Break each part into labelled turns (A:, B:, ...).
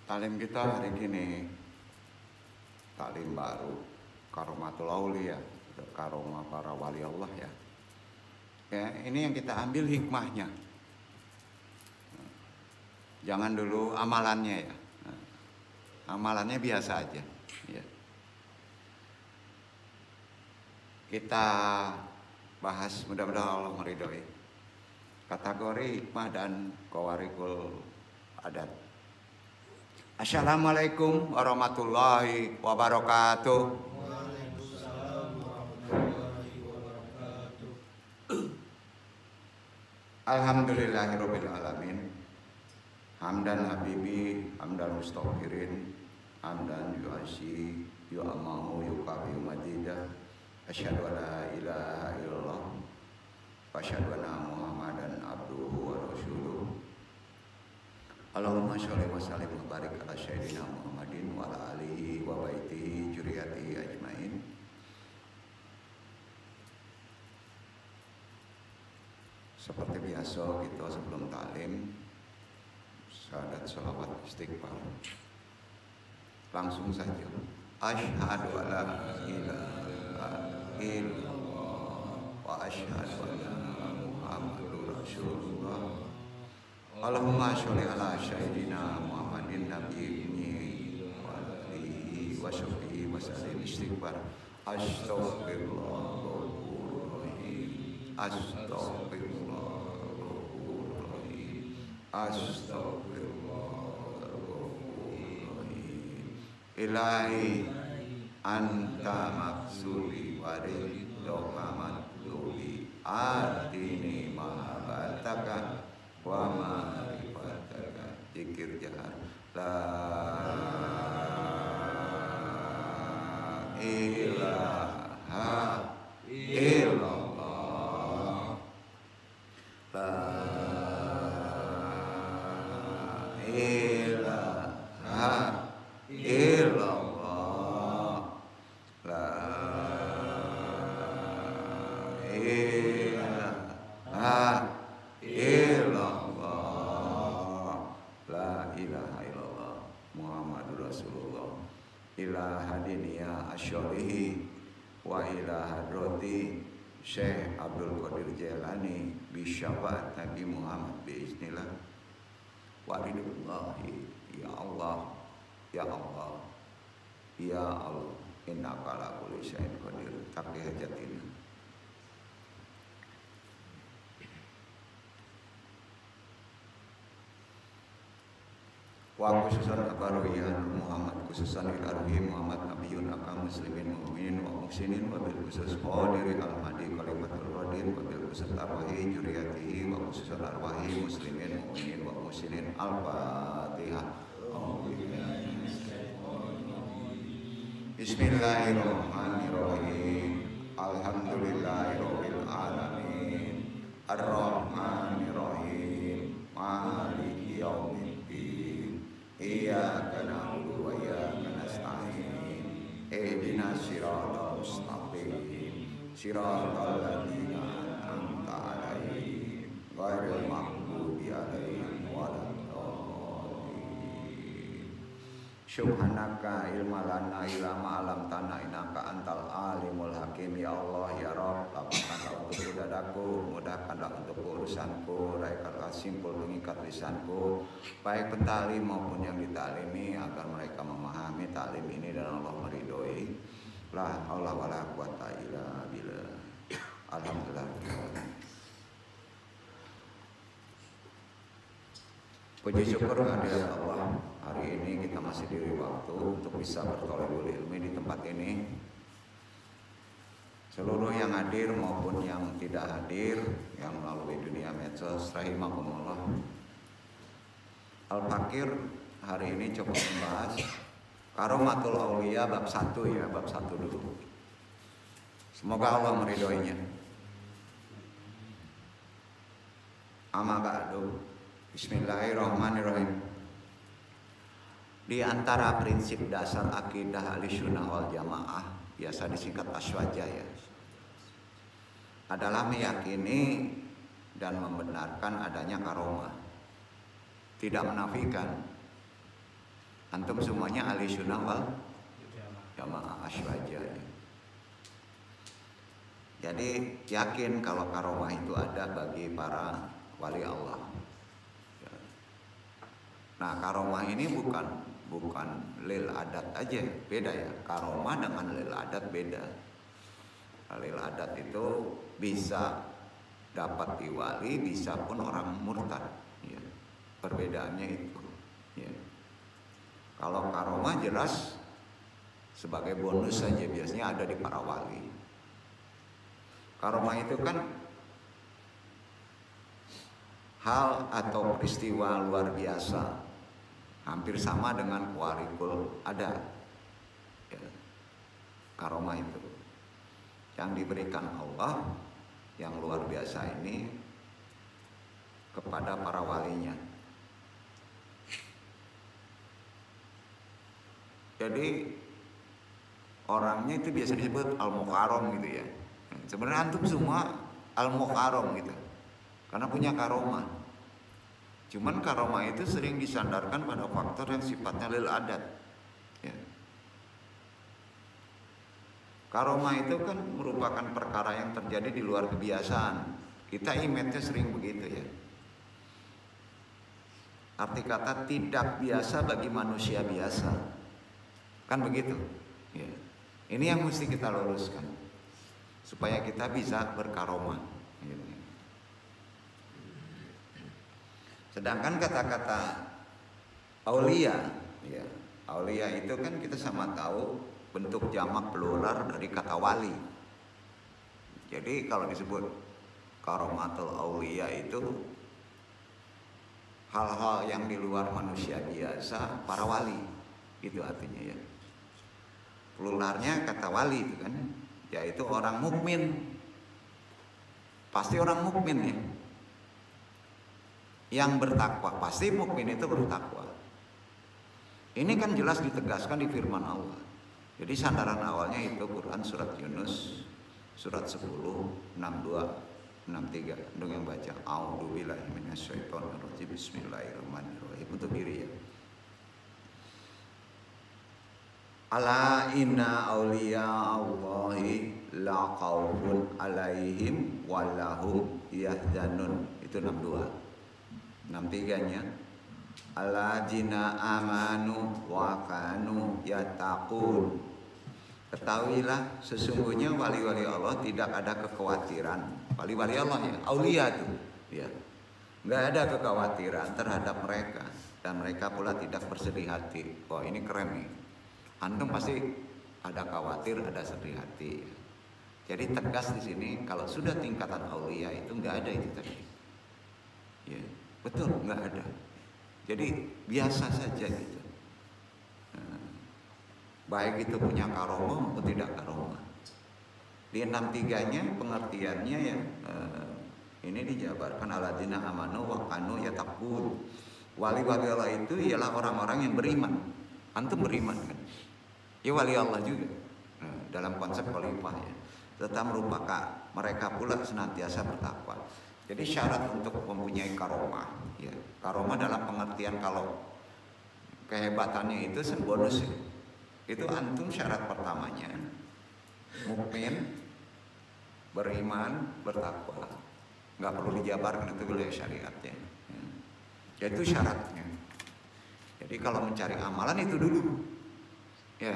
A: Talim kita hari ini talim baru Karomatul Aulia, karomah para wali Allah ya. Ya, ini yang kita ambil hikmahnya. Jangan dulu amalannya ya. Amalannya biasa aja. Ya. Kita bahas, mudah-mudahan Allah meridhoi, kategori hikmah dan qawarikul adat. Assalamualaikum warahmatullahi wabarakatuh.
B: Waalaikumsalam warahmatullahi wabarakatuh.
A: Alhamdulillahirabbil alamin. Hamdan habibi, hamdan mustaghfirin, hamdan yu'asi, yu'amahu, yukafi majidah. Asyhadu an la ilaha illallah wa asyhadu anna Muhammadan abduhu wa rasuluh. Allahumma sholli wa sallim wa barik ala sayyidina Muhammadin wa ala alihi wa baitihi dzurriyyatihi ajmain. Seperti biasa kita sebelum talim syahadat sholawat istighfar. Langsung saja. Asyhadu an la ilaha illallah wa asyhadu anna Muhammadur rasulullah. Allahumma sholli ala sayyidina Muhammadin nabiyyi wa alihi wa sahbihi wa sallim istighfar. Astaghfirullahaladzim, astaghfirullahaladzim, astaghfirullahaladzim. Ilahi anta maksudi wa ridhoka matlubi, adini mahabbataka wa ma'rifataka. Zikir jahar. La ilaha illallah, la ilaha illallah, la ilaha illallah, la ilaha illallah, Muhammadur Rasulullah. Ila hadiniya asyolihi wa ila hadrati Syekh Abdul Qadir Jailani bisyafaat Nabi Muhammad biiznillah wa ridwallahi. Ya Allah, ya Allah, ya Allah, innaka ala kulli syai'in qadir. Taqdi hajatina. Wa khususan akaruhian Muhammad, khususan ilaruhi Muhammad nabiyun akam muslimin mu'minin wa muhsinin wa bil khusus qadiri al-hadi kalimatul radin wa bil khusus arwahi juriyatihi wa khususan arwahi muslimin mu'minin wa muhsinin. Al-Fatihah. Bismillahirrahmanirrahim. Alhamdulillahirabbil alamin. Ar-Rahmanirrahim. Maliki yaumiddin. Iyyaka na'budu wa iyyaka nasta'in. Ihdinas siratal mustaqim. Siratal ladzina an'amta 'alaihim ghairil maghdubi 'alaihim waladdallin. Subhanaka ilma lana illa ma 'allamtana innaka antal alimul hakim. Ya Allah, ya Rabb, lapangkanlah untuk dadaku, mudahkanlah untuk urusanku, raihkanlah simpul mengikat lisanku, baik pentalim maupun yang ditalimi, agar mereka memahami talim ini dan Allah meridhoi. La haula wala quwata illa billah. Alhamdulillah. Puji syukur kehadirat Allah. Hari ini kita masih diberi waktu untuk bisa bertolabul ilmi di tempat ini. Seluruh yang hadir maupun yang tidak hadir, yang melalui dunia medsos, rahimakumullah. Al-Fakir hari ini coba membahas Karomatul Aulia bab 1 ya, bab 1 dulu. Semoga Allah meridhoinya. Amma ba'du. Bismillahirrahmanirrahim. Di antara prinsip dasar akidah Ahlussunnah wal Jamaah, biasa disingkat aswaja ya, adalah meyakini dan membenarkan adanya karomah, tidak menafikan. Antum semuanya ahli sunnah wal jamaah aswaja ya. Jadi yakin kalau karomah itu ada bagi para wali Allah. Nah, karomah ini bukan lil adat aja, beda ya. Karomah dengan lil adat beda. Lil adat itu bisa dapat diwali, bisa pun orang murtad. Ya. Perbedaannya itu. Ya. Kalau karomah jelas sebagai bonus saja, biasanya ada di para wali. Karomah itu kan hal atau peristiwa luar biasa, hampir sama dengan kuarikul ada. Ya. Karomah itu yang diberikan Allah yang luar biasa ini kepada para walinya. Jadi orangnya itu biasa disebut al-mukarram gitu ya. Sebenarnya antum semua al-mukarram gitu, karena punya karomah. Cuman karomah itu sering disandarkan pada faktor yang sifatnya lil adat. Ya. Karomah itu kan merupakan perkara yang terjadi di luar kebiasaan. Kita image-nya sering begitu ya. Arti kata tidak biasa bagi manusia biasa. Kan begitu. Ya. Ini yang mesti kita luruskan supaya kita bisa berkaromah. Sedangkan kata-kata aulia, ya, aulia itu kan kita sama tahu bentuk jamak plural dari kata wali. Jadi kalau disebut karomatul aulia itu hal-hal yang di luar manusia biasa, para wali, itu artinya ya. Pluralnya kata wali itu kan, yaitu orang mukmin. Pasti orang mukmin ya. Yang bertakwa, pasti mukmin itu bertakwa. Ini kan jelas ditegaskan di firman Allah. Jadi sandaran awalnya itu Quran surat Yunus surat 10 62 63. Untuk yang baca a'udzubillahi minasyaitonirrajim bismillahirrahmanirrahim untuk diri ya. Ala inna awliya Allahi la khawfun alaihim walahum yahzanun. Itu 62. 63-nya ala jina amanu wa kanu yattaqun. Ketahuilah sesungguhnya wali-wali Allah tidak ada kekhawatiran. Wali-wali Allah ya, aulia itu ya. Enggak ada kekhawatiran terhadap mereka dan mereka pula tidak bersedih hati. Wah, ini keren nih. Antum pasti ada khawatir, ada sedih hati. Jadi tegas di sini kalau sudah tingkatan aulia itu nggak ada itu tadi. Ya, betul nggak ada. Jadi biasa saja gitu. Nah, baik itu punya karomah maupun tidak karomah. Di 63-nya pengertiannya ya ini dijabarkan alladzina amanu wa kanu yattaqun. Wali-wali Allah itu ialah orang-orang yang beriman. Antum beriman kan? Ya wali Allah juga dalam konsep khalifah ya. Tetap merupakan mereka pula senantiasa bertakwa. Jadi syarat untuk mempunyai karomah ya. Karomah dalam pengertian kalau kehebatannya itu bonus ya. Itu antum syarat pertamanya mukmin, beriman, bertakwa. Nggak perlu dijabarkan, itu wilayah syariatnya ya. Itu syaratnya. Jadi kalau mencari amalan itu dulu ya.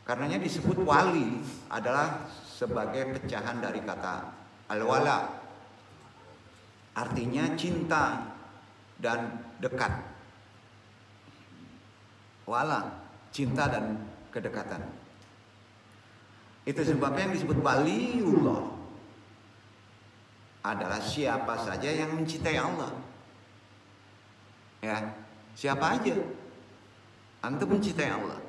A: Karenanya disebut wali adalah sebagai pecahan dari kata al-wala, artinya cinta dan dekat. Wala, cinta dan kedekatan. Itu sebabnya yang disebut waliullah adalah siapa saja yang mencintai Allah. Ya, siapa aja. Antum mencintai Allah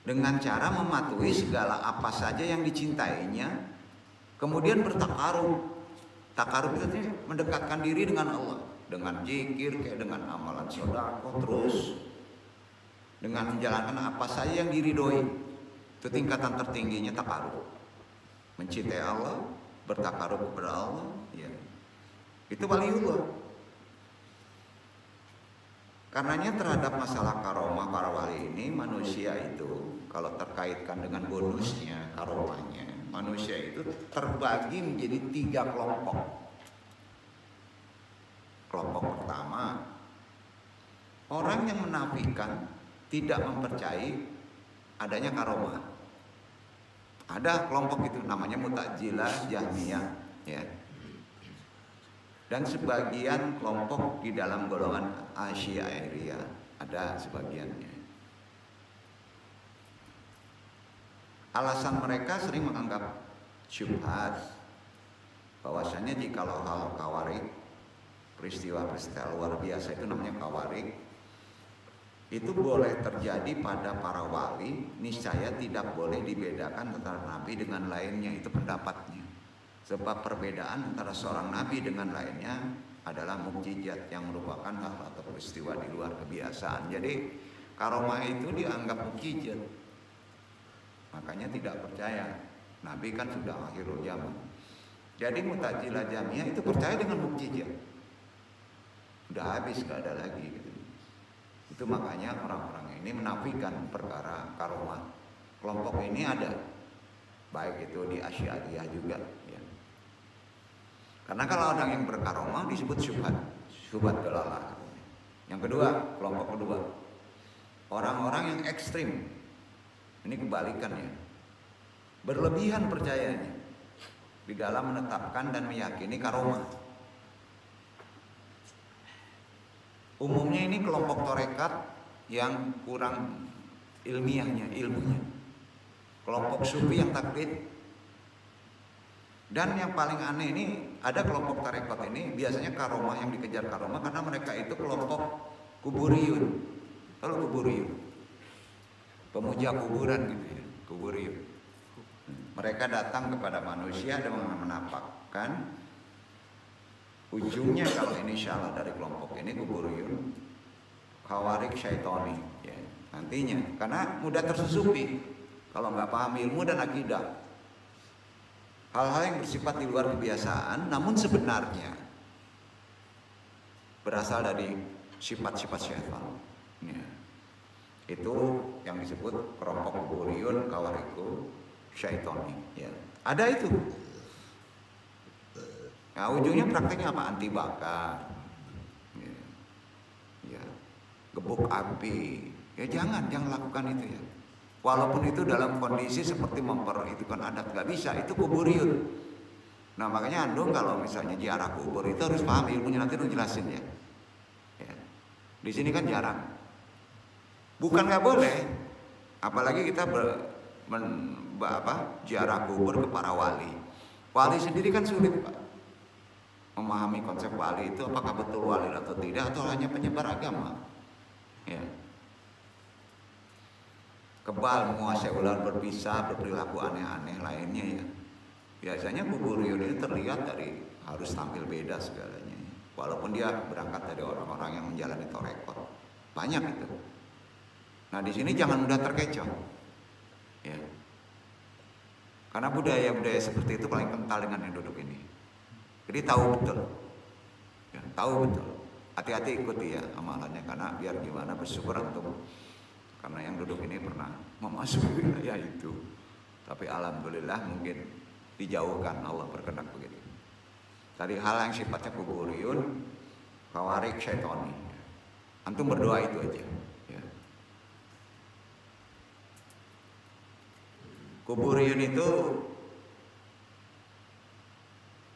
A: dengan cara mematuhi segala apa saja yang dicintainya, kemudian bertakarub. Takarub itu mendekatkan diri dengan Allah dengan zikir, kayak dengan amalan sedekah, terus dengan menjalankan apa saja yang diridhoi. Itu tingkatan tertingginya takarub. Mencintai Allah, bertakarub kepada Allah, ya. Itu waliullah. Karenanya terhadap masalah karomah para wali ini, manusia itu kalau terkaitkan dengan bonusnya, karomahnya, manusia itu terbagi menjadi 3 kelompok. Kelompok pertama, orang yang menafikan, tidak mempercayai adanya karomah. Ada kelompok itu namanya Mu'tazilah, Jahmiyah, ya. Dan sebagian kelompok di dalam golongan Asy'ariyah, ada sebagiannya. Alasan mereka sering menganggap syubhat bahwasanya jikalau hal kawarik, peristiwa-peristiwa luar biasa itu namanya kawarik, itu boleh terjadi pada para wali, niscaya tidak boleh dibedakan antara nabi dengan lainnya. Itu pendapatnya. Sebab perbedaan antara seorang nabi dengan lainnya adalah mukjizat yang merupakan hal atau peristiwa di luar kebiasaan. Jadi karomah itu dianggap mukjizat. Makanya tidak percaya. Nabi kan sudah akhirul zaman. Jadi Mu'tazilah, Jahmiyah itu percaya dengan mukjizat. Udah habis, gak ada lagi gitu. Itu makanya orang-orang ini menafikan perkara karomah. Kelompok ini ada, baik itu di Asy'ariyah juga, ya. Karena kalau orang yang berkaromah disebut syubhat, syubhat dalalah. Yang kedua, kelompok kedua, orang-orang yang ekstrim. Ini kebalikannya, berlebihan percayanya di dalam menetapkan dan meyakini karomah. Umumnya ini kelompok tarekat yang kurang ilmiahnya, ilmunya. Kelompok sufi yang taklid. Dan yang paling aneh ini, ada kelompok tarekat ini biasanya karomah, yang dikejar karomah karena mereka itu kelompok kuburiyun. Kalau kuburiyun, pemuja kuburan gitu ya, kuburiyun. Mereka datang kepada manusia dan menampakkan ujungnya, kalau ini salah dari kelompok ini kuburiyun, khawarik syaitoni, ya, nantinya karena mudah tersusupi kalau nggak paham ilmu dan akidah. Hal-hal yang bersifat di luar kebiasaan, namun sebenarnya berasal dari sifat-sifat syaitan. Ya. Itu yang disebut kelompok kuburiyun, kawariku, syaitoni. Ya. Ada itu. Nah, ujungnya prakteknya apa? Anti bakar, ya. Ya. Gebuk api. Ya jangan lakukan itu ya. Walaupun itu dalam kondisi seperti memperhitungkan adat, nggak bisa, itu kuburiyun. Nah makanya andung kalau misalnya ziarah kubur itu harus paham ilmunya, nanti lu jelasin ya. Ya. Di sini kan jarang. Bukan nggak boleh, apalagi kita ziarah kubur ke para wali. Wali sendiri kan sulit Pak memahami konsep wali itu, apakah betul wali atau tidak, atau hanya penyebar agama. Ya. Kebal, menguasai ular berbisa, berperilaku aneh-aneh lainnya ya. Biasanya kuburiyun ini terlihat dari harus tampil beda segalanya. Walaupun dia berangkat dari orang-orang yang menjalani torekot, banyak itu. Nah di sini jangan mudah terkecoh, ya. Karena budaya-budaya seperti itu paling kental dengan yang duduk ini. Jadi tahu betul, ya, tahu betul. Hati-hati ikuti ya amalannya, karena biar gimana bersyukur antum. Karena yang duduk ini pernah memasuki wilayah itu, tapi alhamdulillah mungkin dijauhkan, Allah berkenan begitu. Dari hal yang sifatnya kuburiyun, khawarik, syaitoni. Antum berdoa itu aja. Ya. Kuburiyun itu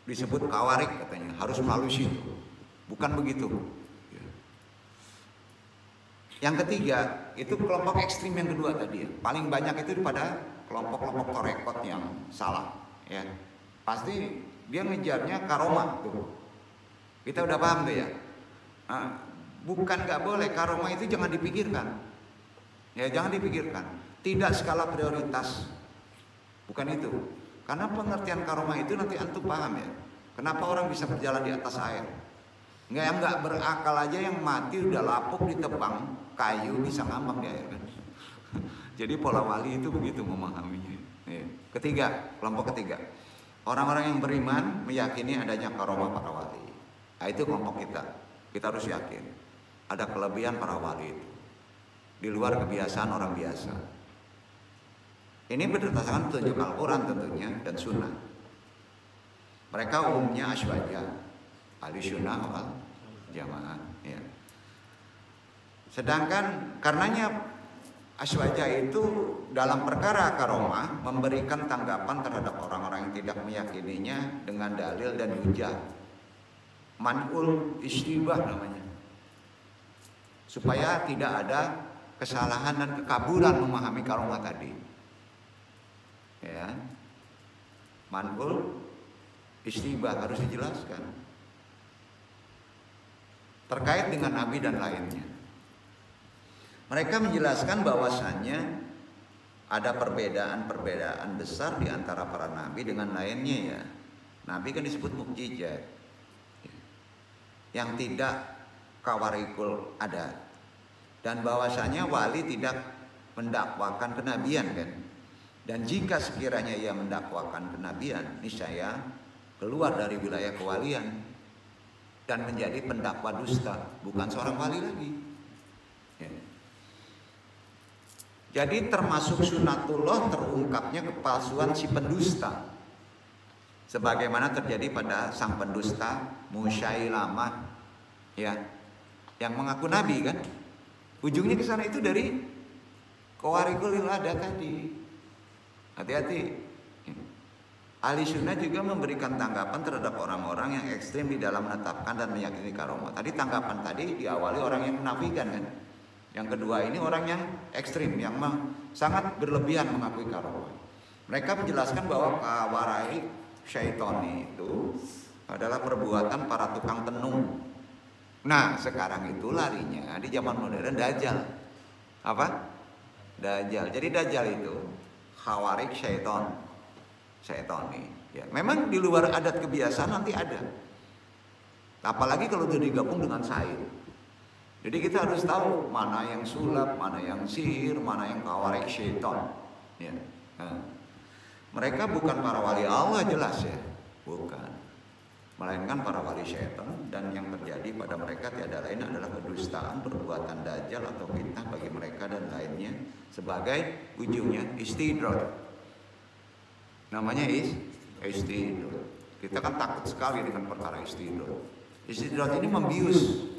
A: disebut khawarik katanya, harus melalui situ. Bukan begitu. Yang ketiga, itu kelompok ekstrim yang kedua tadi ya. Paling banyak itu pada kelompok-kelompok torekot yang salah ya. Pasti dia ngejarnya karomah tuh. Kita udah paham tuh ya. Nah, bukan nggak boleh, karomah itu jangan dipikirkan. Ya jangan dipikirkan. Tidak skala prioritas. Bukan itu. Karena pengertian karomah itu nanti antum paham ya. Kenapa orang bisa berjalan di atas air? Nggak berakal aja yang mati udah lapuk ditebang kayu bisa ngambang di air kan. Jadi pola wali itu begitu memahaminya. Ketiga, kelompok ketiga, orang-orang yang beriman meyakini adanya karomah para wali. Nah, itu kelompok kita harus yakin. ada kelebihan para wali itu di luar kebiasaan orang biasa. Ini berdasarkan petunjuk Al-Quran tentunya dan Sunnah. Mereka umumnya aswaja, ahli sunnah wal jamaah. Ya. Sedangkan karenanya aswaja itu dalam perkara karomah memberikan tanggapan terhadap orang-orang yang tidak meyakininya dengan dalil dan hujah. Man'ul istibah namanya. Supaya tidak ada kesalahan dan kekaburan memahami karomah tadi. Ya. Man'ul istibah harus dijelaskan. Terkait dengan Nabi dan lainnya. Mereka menjelaskan bahwasannya ada perbedaan-perbedaan besar di antara para nabi dengan lainnya ya. Nabi kan disebut mukjizat. Yang tidak kawarikul ada. Dan bahwasanya wali tidak mendakwakan kenabian kan. Dan jika sekiranya ia mendakwakan kenabian, niscaya keluar dari wilayah kewalian dan menjadi pendakwa dusta, bukan seorang wali lagi. Ya. Jadi termasuk sunatullah terungkapnya kepalsuan si pendusta, sebagaimana terjadi pada sang pendusta Musailamah, ya, yang mengaku nabi kan. Ujungnya ke sana itu dari qawarigul ada tadi. Hati-hati. Ahli sunnah juga memberikan tanggapan terhadap orang-orang yang ekstrim di dalam menetapkan dan meyakini karomah. Tadi tanggapan tadi diawali orang yang menafikan kan. Yang kedua ini orang yang ekstrim, yang sangat berlebihan mengakui karomah. Mereka menjelaskan bahwa kawarai syaitoni itu adalah perbuatan para tukang tenung. Nah sekarang itu larinya di zaman modern Dajjal. Apa? Dajjal. Jadi Dajjal itu khawarik syaiton, syaitoni. Ya, memang di luar adat kebiasaan nanti ada. Apalagi kalau itu digabung dengan syair. Jadi kita harus tahu mana yang sulap, mana yang sihir, mana yang khawarik syaiton. Ya. Nah, mereka bukan para wali Allah jelas ya, bukan. Melainkan para wali syaitan, dan yang terjadi pada mereka tiada lain adalah kedustaan, perbuatan dajjal atau fitnah bagi mereka dan lainnya sebagai ujungnya istidraj. Namanya istidraj. Kita kan takut sekali dengan perkara istidraj. Istidraj ini membius,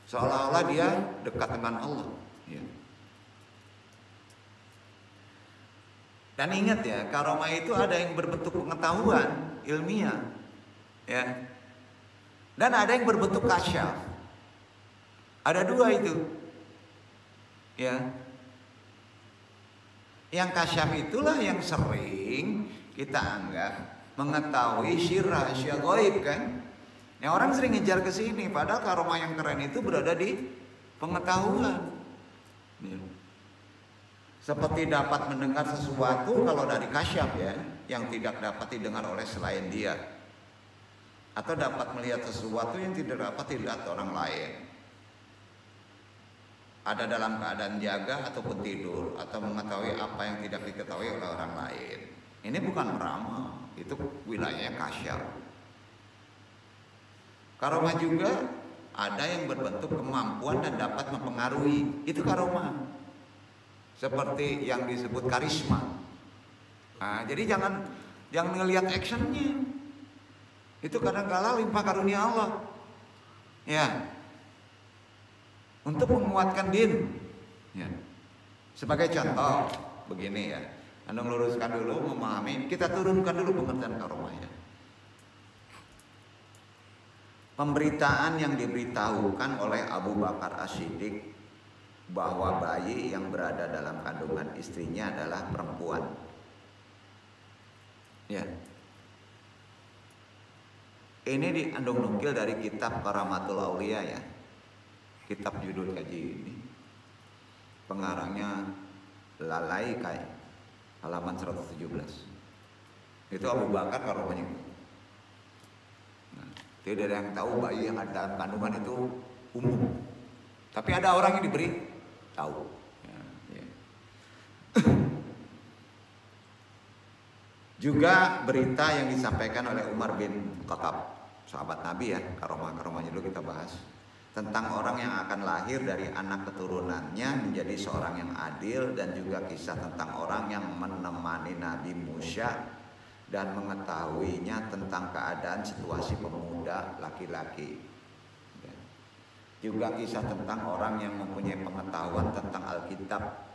A: seolah-olah dia dekat dengan Allah. Ya. Dan ingat ya, karomah itu ada yang berbentuk pengetahuan ilmiah. Ya. Dan ada yang berbentuk kasyaf. Ada dua itu. Ya. Yang kasyaf itulah yang sering kita anggap mengetahui rahasia gaib kan. Yang orang sering ngejar ke sini, padahal karomah yang keren itu berada di pengetahuan. Ya. Seperti dapat mendengar sesuatu kalau dari kasyaf ya, yang tidak dapat didengar oleh selain dia. Atau dapat melihat sesuatu yang tidak dapat dilihat orang lain. Ada dalam keadaan jaga ataupun tidur, atau mengetahui apa yang tidak diketahui oleh orang lain. Ini bukan meramal, itu wilayahnya kasyaf. Karomah juga ada yang berbentuk kemampuan dan dapat mempengaruhi. Itu karomah. Seperti yang disebut karisma. Nah, jadi jangan ngelihat actionnya. Itu kadang-kala limpah karunia Allah. Ya. Untuk menguatkan din. Ya. Sebagai contoh begini ya. Anda meluruskan dulu, memahami, kita turunkan dulu pengertian karomahnya. Pemberitaan yang diberitahukan oleh Abu Bakar As-Siddiq bahwa bayi yang berada dalam kandungan istrinya adalah perempuan. Ya. Ini diandung nukil dari kitab Karamatul Aulia ya. Kitab judul kaji ini. Pengarangnya Lalaikai, halaman 117. Itu Abu Bakar karomahnya. Nah, tidak ada yang tahu bayi yang ada dalam kandungan itu umum. Tapi ada orang yang diberi tahu. Ya, ya. Juga berita yang disampaikan oleh Umar bin Khattab, sahabat Nabi ya, karomah-karomahnya dulu kita bahas. tentang orang yang akan lahir dari anak keturunannya menjadi seorang yang adil, dan juga kisah tentang orang yang menemani Nabi Musa dan mengetahuinya tentang keadaan situasi pemuda laki-laki. Juga kisah tentang orang yang mempunyai pengetahuan tentang Alkitab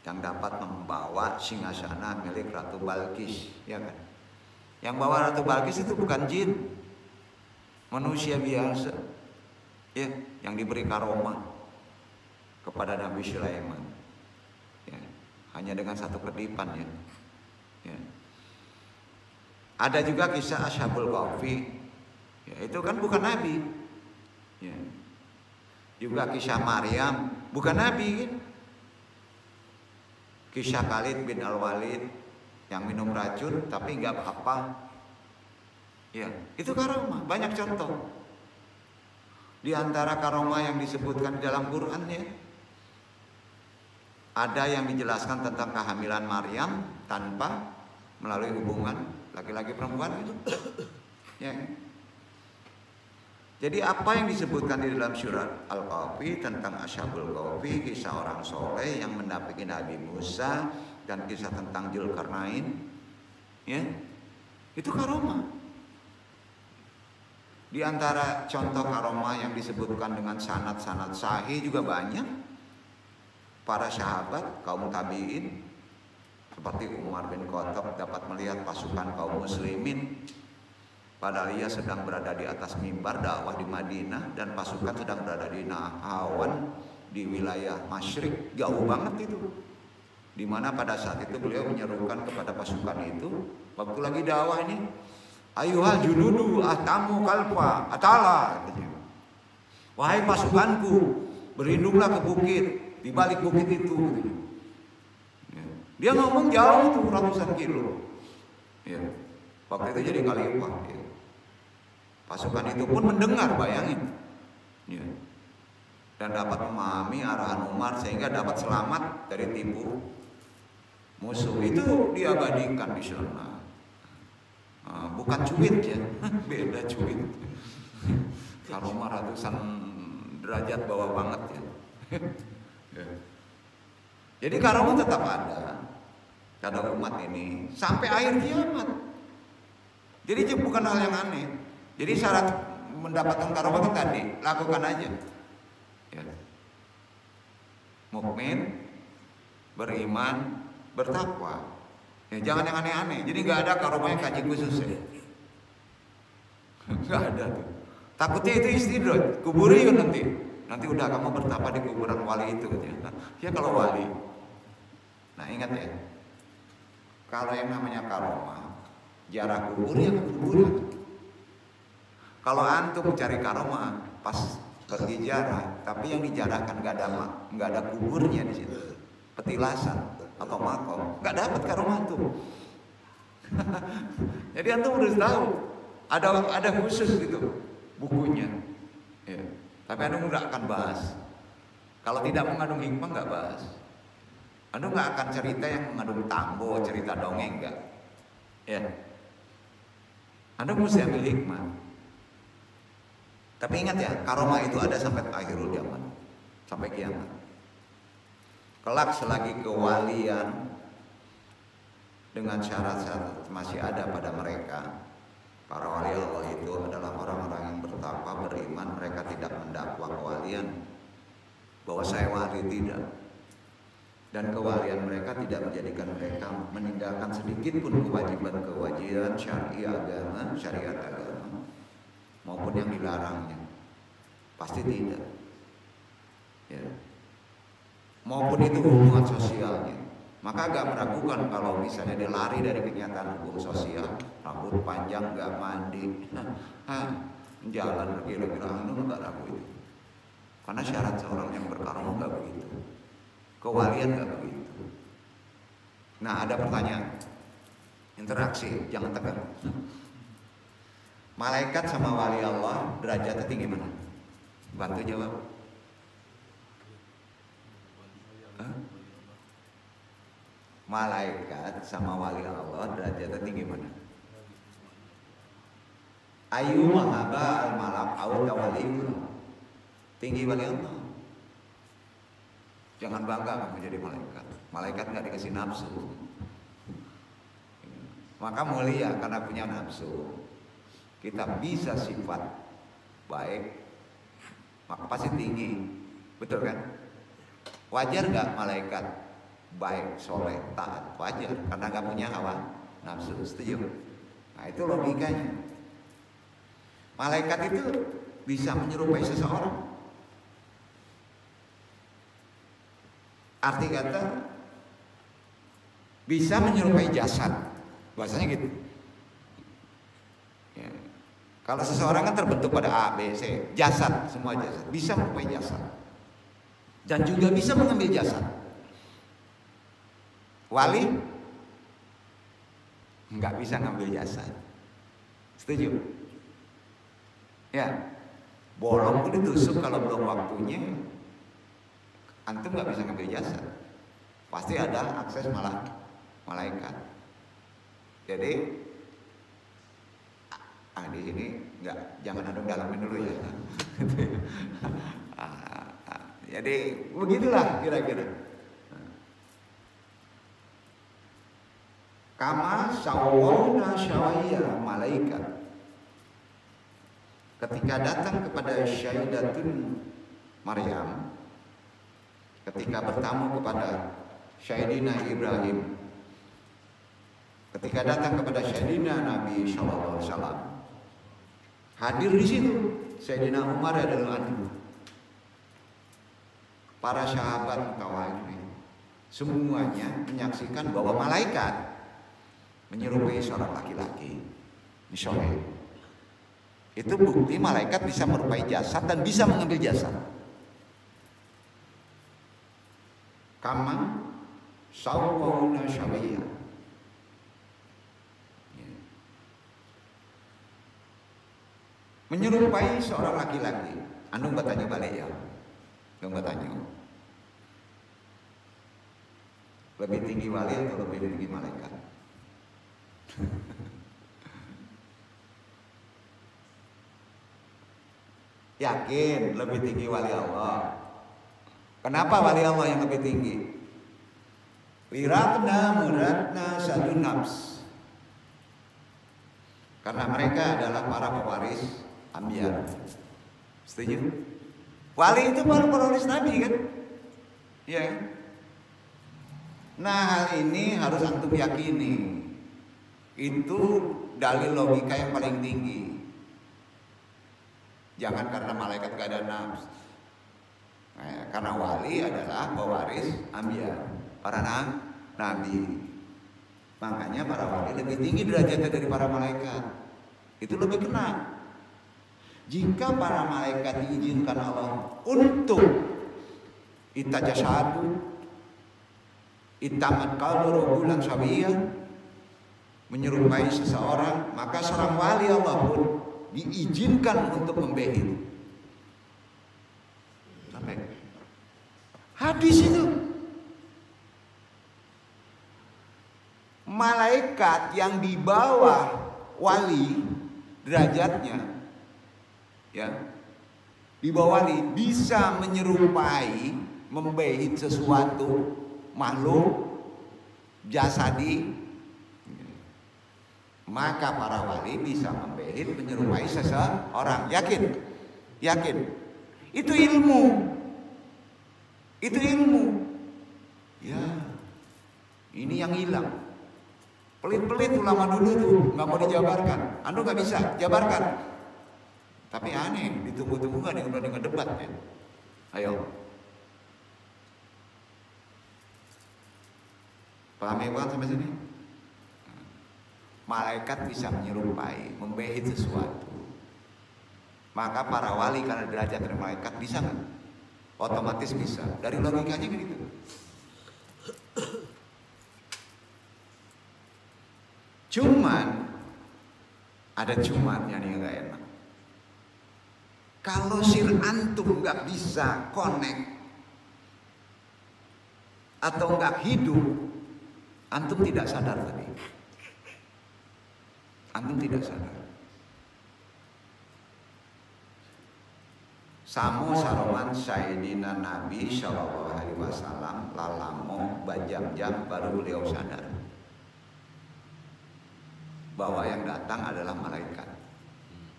A: yang dapat membawa singgasana milik Ratu Balkis, ya kan? Yang bawa Ratu Balkis itu bukan jin, manusia biasa, ya, yang diberi karomah kepada Nabi Sulaiman, ya, hanya dengan satu kedipan, ya. Ya. Ada juga kisah Ashabul Kahfi, ya, itu kan bukan nabi, ya. Juga kisah Maryam, bukan nabi, kan? Kisah Khalid bin Al-Walid yang minum racun tapi nggak apa-apa, ya, itu karomah. Banyak contoh. Di antara karomah yang disebutkan di dalam Quran, ya, ada yang dijelaskan tentang kehamilan Maryam tanpa melalui hubungan laki-laki perempuan itu, ya. Jadi apa yang disebutkan di dalam surat Al-Kahfi tentang Ashabul Kahfi, kisah orang soleh yang mendampingi Nabi Musa, dan kisah tentang Dzulkarnain, ya, itu karomah. Di antara contoh karomah yang disebutkan dengan sanad-sanad sahih juga banyak. Para sahabat, kaum tabi'in, seperti Umar bin Khattab dapat melihat pasukan kaum muslimin padahal ia sedang berada di atas mimbar dakwah di Madinah, dan pasukan sedang berada di Nahawan di wilayah Masyrik, jauh banget itu. Dimana pada saat itu beliau menyerukan kepada pasukan itu, waktu lagi dakwah ini, ayuhal junudu ahtamu kalfa atala, wahai pasukanku, berlindunglah ke bukit, di balik bukit itu. Dia ngomong jauh tuh, ratusan kilo, ya. Waktu itu jadi khalifah, ya. Pasukan itu pun mendengar, bayangin, ya, dan dapat memahami arahan Umar sehingga dapat selamat dari tipu musuh. Itu diabadikan di sana. Bukan cuit, ya, beda cuit. Karomah ratusan derajat bawah banget, ya. Jadi karomah tetap ada pada umat ini sampai akhir kiamat. Jadi bukan hal yang aneh. Jadi syarat mendapatkan karomah itu tadi, lakukan aja, ya. Mukmin, beriman, bertakwa, ya, jangan yang aneh-aneh. Jadi nggak ada karomah yang kaji khusus, ya. Nggak ada tuh. Takutnya itu istidraj, kuburi nanti udah kamu bertapa di kuburan wali itu, ya, kalau wali. Nah, ingat, ya, kalau yang namanya karomah, jarak kubur ya ke kuburan. Kalau antum cari karomah pas pergi ziarah, tapi yang dijarahkan nggak ada kuburnya di situ, petilasan atau makom, nggak dapat karomah antum. Jadi antum harus tahu ada khusus gitu bukunya, ya. Tapi antum nggak akan bahas. Kalau tidak mengandung hikmah nggak bahas. Antum nggak akan cerita yang mengandung tambo, cerita dongeng, nggak, ya. Antum mesti ambil hikmah. Tapi ingat, ya, karomah itu ada sampai akhirul zaman, sampai kiamat. Kelak selagi kewalian dengan syarat-syarat masih ada pada mereka, para wali Allah itu adalah orang-orang yang bertakwa, beriman. Mereka tidak mendakwa kewalian bahwa saya wali, tidak. Dan kewalian mereka tidak menjadikan mereka meninggalkan sedikit pun kewajiban syariat agama maupun yang dilarangnya, pasti tidak, ya. Maupun itu hubungan sosialnya, maka agak meragukan kalau misalnya dia lari dari kenyataan hukum sosial, rambut panjang, nggak mandi, jalan berkilo-kilo, nggak ragu itu, karena syarat seorang yang berkaromah nggak begitu, kewalian nggak begitu. Nah, ada pertanyaan, interaksi, jangan tegang. Malaikat sama wali Allah derajatnya tinggi mana? Bantu jawab. Malaikat sama wali Allah derajatnya tinggi mana? Ayu mahaba al malak au tawaliun. tinggi wali Allah. Jangan bangga kamu jadi malaikat. Malaikat nggak dikasih nafsu. Maka mulia karena punya nafsu. Kita bisa sifat baik, maka pasti tinggi. Betul kan? Wajar nggak malaikat baik, soleh, taat? Wajar karena nggak punya hawa nafsu. Setuju? Nah itu logikanya. Malaikat itu bisa menyerupai seseorang. Arti kata bisa menyerupai jasad, bahasanya gitu. Ya. Kalau seseorang kan terbentuk pada A, B, C, jasad, semua jasad, bisa menyerupai jasad, dan juga bisa mengambil jasad. Wali nggak bisa ngambil jasad, setuju? Ya, bolong pun ditusuk kalau belum waktunya. Antum nggak bisa ngambil jasad, pasti ada akses malaikat. Jadi di sini jangan antum dalamin dulu ya. Jadi begitulah kira-kira. Kama sawwawna syawaiya malaikat. Ketika datang kepada Sayyidatun Maryam, ketika bertamu kepada Sayyidina Ibrahim, ketika datang kepada Sayyidina Nabi Sallallahu Alaihi Wasallam, hadir di situ Sayyidina Umar radhiyallahu anhu, para sahabat mutawakkil, semuanya menyaksikan bahwa malaikat menyerupai seorang laki-laki. Misalnya, itu bukti malaikat bisa merupai jasad dan bisa mengambil jasad. Kama sawwawna syawaiya. Menyerupai seorang laki-laki. Anu bertanya balik ya. Yang bertanya. Lebih tinggi wali atau lebih tinggi malaikat? Yakin lebih tinggi wali Allah. Kenapa wali Allah yang lebih tinggi? Wiratna muratna sadun nafs. Karena mereka adalah para pewaris anbiya. Setuju? Wali itu baru pewaris Nabi kan? Ya. Nah hal ini harus antum yakini. Itu dalil logika yang paling tinggi. Jangan karena malaikat gak ada nafs. Nah, karena wali adalah pewaris anbiya, para nabi. Makanya para wali lebih tinggi derajatnya dari para malaikat. Itu lebih kena. Jika para malaikat diizinkan Allah untuk itajasadu, itamat qalbu bulan syawiyah, menyerupai seseorang, maka seorang wali Allah pun diizinkan untuk membehit. Sampai hadis itu, malaikat yang di bawah wali derajatnya, ya, di bawah wali bisa menyerupai, membehit sesuatu makhluk jasadi, maka para wali bisa membehit, menyerupai seseorang. Yakin. Itu ilmu. Ya, ini yang hilang. Pelit-pelit ulama dulu tuh nggak mau dijabarkan. Anu nggak bisa jabarkan. Tapi aneh, ditunggu-tunggu nggak dengan debat ya. Ayo. Paham ya sampai sini? Malaikat bisa menyerupai, membehit sesuatu. Maka para wali karena derajat dari malaikat bisa nggak? Otomatis bisa. Dari logikanya begitu. Cuman ada cumannya nih nggak enak. Kalau sir antum nggak bisa connect atau nggak hidup, antum tidak sadar tadi. Antum tidak sadar. Samo saroman Sayyidina Nabi Shallallahu Alaihi Wasallam lalamo bajam-jam baru beliau sadar bahwa yang datang adalah malaikat.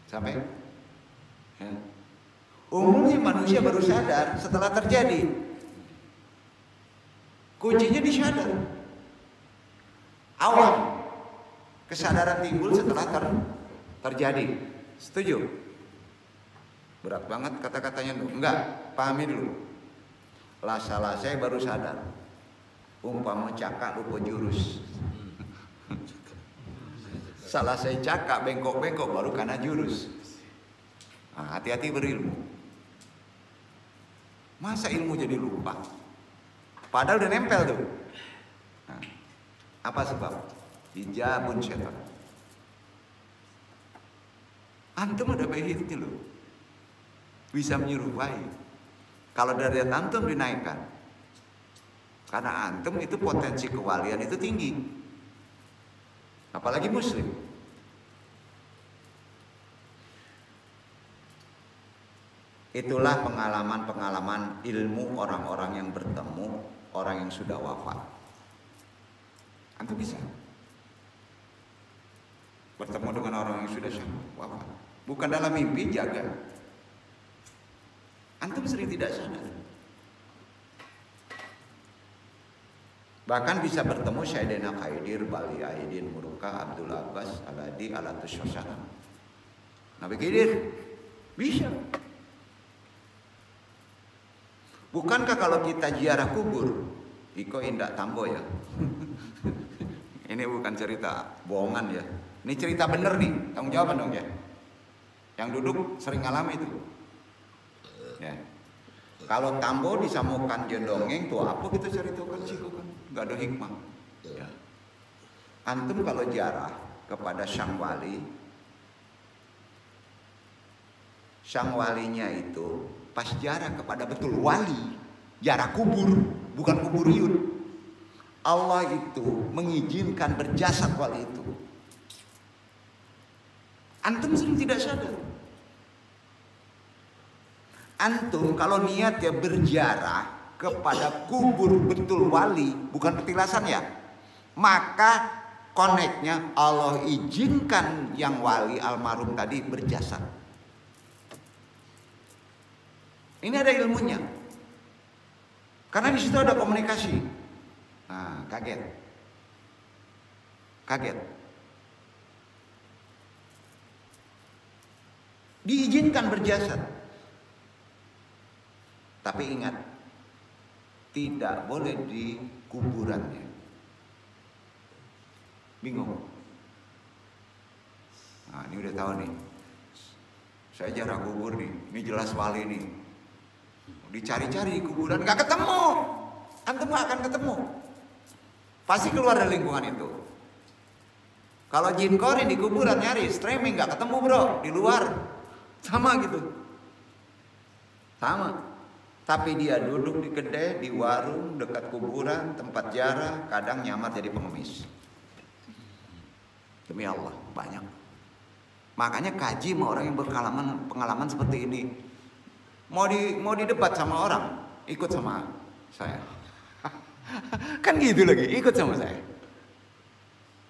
A: Sampai ya. Umumnya manusia baru sadar setelah terjadi. Kuncinya disadar. Awal kesadaran timbul setelah terjadi. Setuju? Berat banget kata-katanya dulu. Enggak, pahami dulu. Salah saya baru sadar. Umpama cakak lupa jurus. Salah saya cakak bengkok-bengkok baru karena jurus. Nah, hati-hati berilmu. Masa ilmu jadi lupa? Padahal udah nempel tuh. Nah, apa sebab? Hijabun syaitan. Antum ada behitnya loh. Bisa menyerupai. Kalau derajat antum dinaikkan. Karena antum itu potensi kewalian itu tinggi. Apalagi muslim. Itulah pengalaman-pengalaman ilmu orang-orang yang bertemu orang yang sudah wafat. Antum bisa bertemu dengan orang yang sudah wafat. Bukan dalam mimpi, jaga. Antum sering tidak sadar. Bahkan bisa bertemu Sayyidina Khaidir, Bali Aidin, Muruka, Abdul Abbas, Aladi, Alatus Shoshana. Nabi Khidir bisa. Bukankah kalau kita ziarah kubur, iko indak tambo ya? Ini bukan cerita bohongan ya. Ini cerita bener nih, tanggung jawab dong ya. Yang duduk sering ngalami itu. Ya. Kalau tambo disamukan jendongeng tuh apa kita ceritakan sih kan? Gak ada hikmah. Ya. Antum kalau ziarah kepada sang wali, sang walinya itu pas ziarah kepada betul wali, ziarah kubur, bukan kuburiyun. Allah itu mengizinkan berjasad wali itu. Antum sering tidak sadar. Antum kalau niat ya berziarah kepada kubur betul wali, bukan petilasan ya, maka koneknya Allah izinkan yang wali almarhum tadi berjasad. Ini ada ilmunya. Karena di situ ada komunikasi. Nah, kaget. Diizinkan berjasad. Tapi ingat, tidak boleh di kuburannya. Bingung? Nah, ini udah tahu nih. Saya jarah kubur nih. Ini jelas wali nih. Dicari-cari kuburan nggak ketemu, antum nggak akan ketemu, pasti keluar dari lingkungan itu. Kalau jin kori di kuburan nyari streaming nggak ketemu bro, di luar sama gitu, sama. Tapi dia duduk di kedai, di warung dekat kuburan, tempat ziarah, kadang nyamar jadi pengemis. Demi Allah banyak. Makanya kaji sama orang yang pengalaman seperti ini. Mau di debat sama orang, ikut sama saya. Kan gitu lagi, ikut sama saya.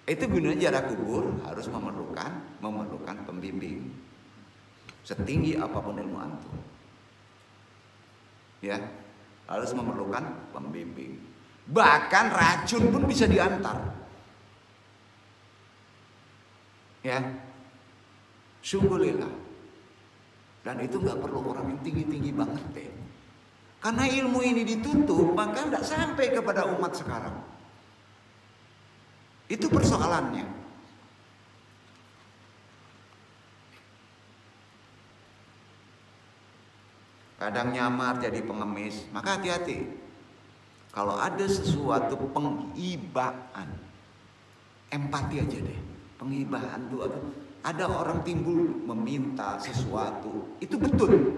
A: Itu gunanya ziarah kubur harus memerlukan pembimbing. Setinggi apapun ilmu antum. Ya, harus memerlukan pembimbing. Bahkan racun pun bisa diantar. Ya. Sungguhlah. Dan itu nggak perlu orang yang tinggi-tinggi banget deh. Karena ilmu ini ditutup, maka nggak sampai kepada umat sekarang. Itu persoalannya. Kadang nyamar jadi pengemis, maka hati-hati. Kalau ada sesuatu penghibaan, empati aja deh. Penghibaan tuh ada orang timbul meminta sesuatu, itu betul.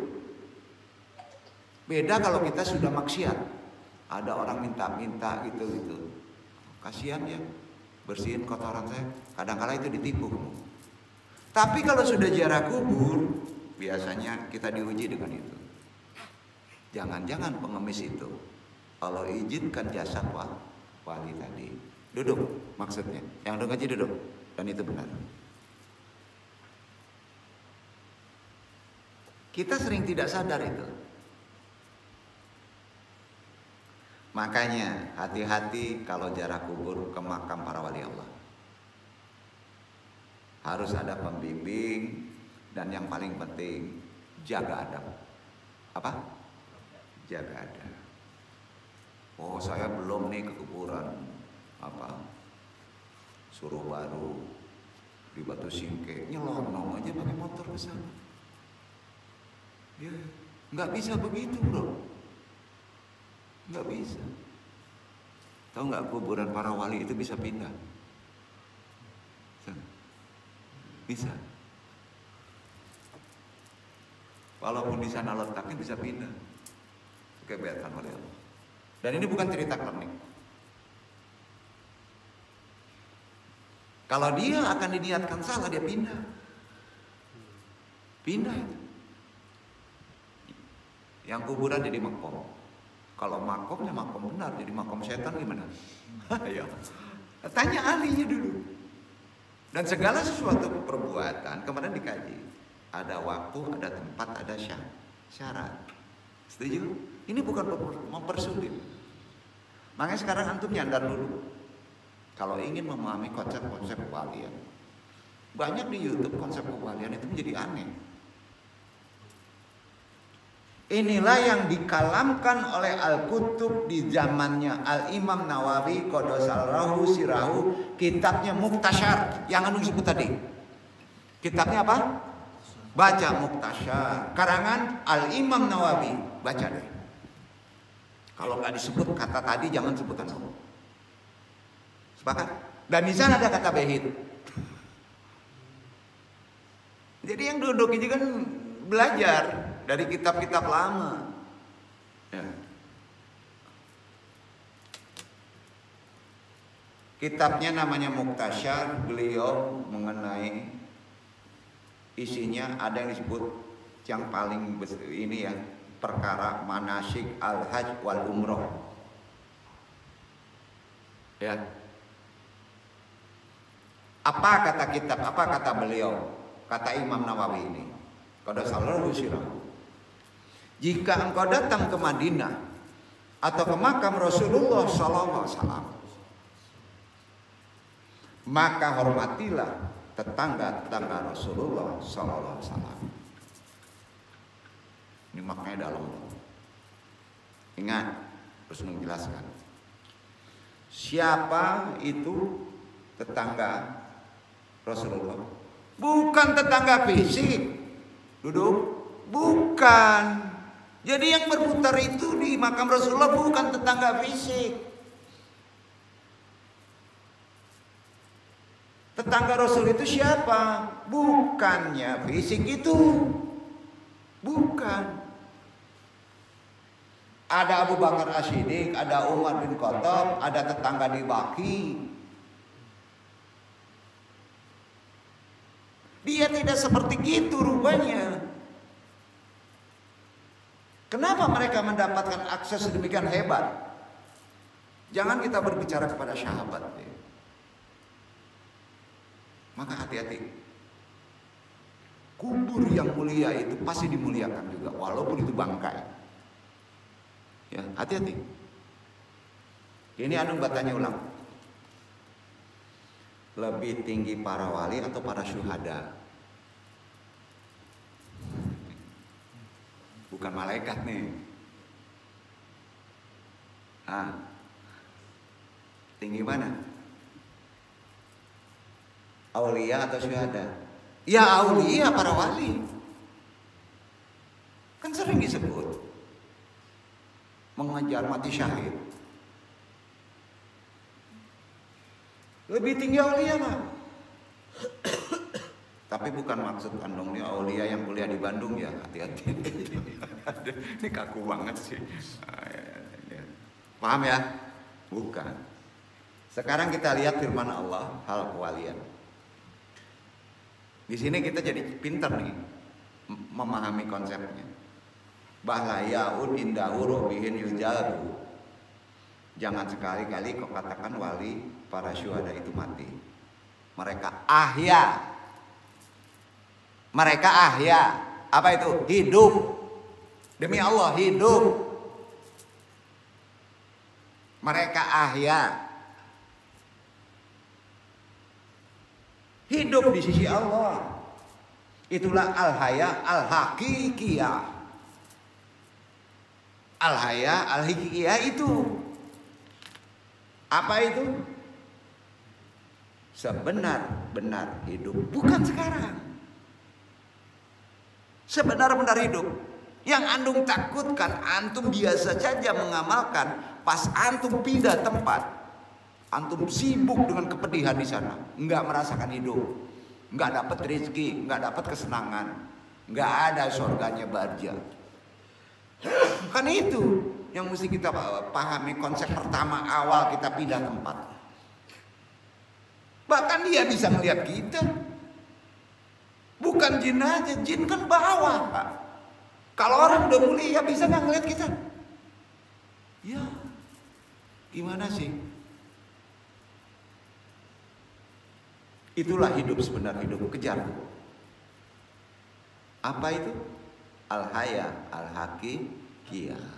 A: Beda kalau kita sudah maksiat, ada orang minta-minta gitu. Kasihan ya, bersihin kotoran saya. Kadang-kala itu ditipu. Tapi kalau sudah ziarah kubur, biasanya kita diuji dengan itu. Jangan-jangan pengemis itu Allah izinkan jasad wali tadi. Duduk maksudnya. Yang duduk aja duduk. Dan itu benar. Kita sering tidak sadar itu. Makanya hati-hati kalau ziarah kubur ke makam para wali Allah. Harus ada pembimbing dan yang paling penting jaga adab. Apa? Jaga adab. Oh, saya belum nih ke kuburan apa? Suruh baru di Batu Singke, nyelonong aja pakai motor ke sana. Ya, nggak bisa begitu, bro. Nggak bisa. Tahu nggak kuburan para wali itu bisa pindah? Bisa. Walaupun di sana letaknya bisa pindah. Kebiasaan oleh Allah. Dan ini bukan cerita klinik. Kalau dia akan diniatkan salah, dia pindah. Pindah itu. Yang kuburan jadi makom. Kalau makomnya makom benar, jadi makom setan gimana? Ayo, tanya ahlinya dulu. Dan segala sesuatu perbuatan kemarin dikaji. Ada waktu, ada tempat, ada syarat. Setuju? Ini bukan mempersulit. Makanya sekarang antum nyandar dulu. Kalau ingin memahami konsep-konsep kewalian, banyak di YouTube konsep kewalian itu menjadi aneh. Inilah yang dikalamkan oleh Al-Kutub di zamannya Al-Imam Nawawi Qaddasallahu sirahu, kitabnya Mukhtasar yang anu disebut tadi. Kitabnya apa? Baca Mukhtasar, karangan Al-Imam Nawawi, baca deh. Kalau nggak disebut kata tadi jangan sebutkan dulu. Sepakat? Dan di sana ada kata behit. Jadi yang duduk ini kan belajar dari kitab-kitab lama. Ya. Kitabnya namanya Mukhtasar, beliau mengenai isinya ada yang disebut yang paling ini ya, perkara manasik al-hajj wal umroh. Ya. Apa kata kitab, apa kata beliau, kata Imam Nawawi ini? Qaddasallahu sirahu. Jika engkau datang ke Madinah atau ke makam Rasulullah SAW, maka hormatilah tetangga-tetangga Rasulullah SAW. Ini maknanya dalam. Ingat, terus menjelaskan. Siapa itu tetangga Rasulullah? Bukan tetangga fisik. Duduk. Bukan. Jadi yang berputar itu di makam Rasulullah bukan tetangga fisik. Tetangga Rasul itu siapa? Bukannya fisik itu. Bukan. Ada Abu Bakar As-Siddiq, ada Umar bin Khattab, ada tetangga di Baki. Dia tidak seperti itu rupanya. Kenapa mereka mendapatkan akses sedemikian hebat? Jangan kita berbicara kepada sahabat. Maka hati-hati. Kubur yang mulia itu pasti dimuliakan juga, walaupun itu bangkai. Ya, hati-hati. Ini anu batanya ulang. Lebih tinggi para wali atau para syuhada? Bukan malaikat nih. Tinggi mana? Aulia atau syuhada? Ya aulia, para wali. Kan sering disebut mengejar mati syahid. Lebih tinggi aulia mah. Tapi bukan maksud kandung nih aulia yang kuliah di Bandung ya, hati-hati. Ini kaku banget sih. Paham ya? Bukan. Sekarang kita lihat firman Allah hal kewalian. Di sini kita jadi pintar nih memahami konsepnya. Bahlayaun indahu robihin yujaru. Jangan sekali-kali kau katakan wali para syuhada itu mati. Mereka ahya. Mereka ahya. Apa itu? Hidup. Demi Allah hidup. Mereka ahya. Hidup di sisi Allah. Itulah al-haya al-hakikiyah. Al-haya al-hakikiyah itu. Apa itu? Sebenar-benar hidup. Bukan sekarang. Sebenar-benar hidup. Yang antum takutkan, antum biasa saja mengamalkan. Pas antum pindah tempat, antum sibuk dengan kepedihan di sana. Enggak merasakan hidup. Enggak dapat rezeki, enggak dapat kesenangan. Enggak ada surganya barja. Kan itu yang mesti kita pahami, konsep pertama awal kita pindah tempat. Bahkan dia bisa melihat kita. Bukan jin aja, jin kan bawah, Pak. Kalau orang udah mulia bisa nggak ngeliat kita? Ya, gimana sih? Itulah hidup sebenar, hidup kejar. Apa itu? Al-haya al-hakikiyah.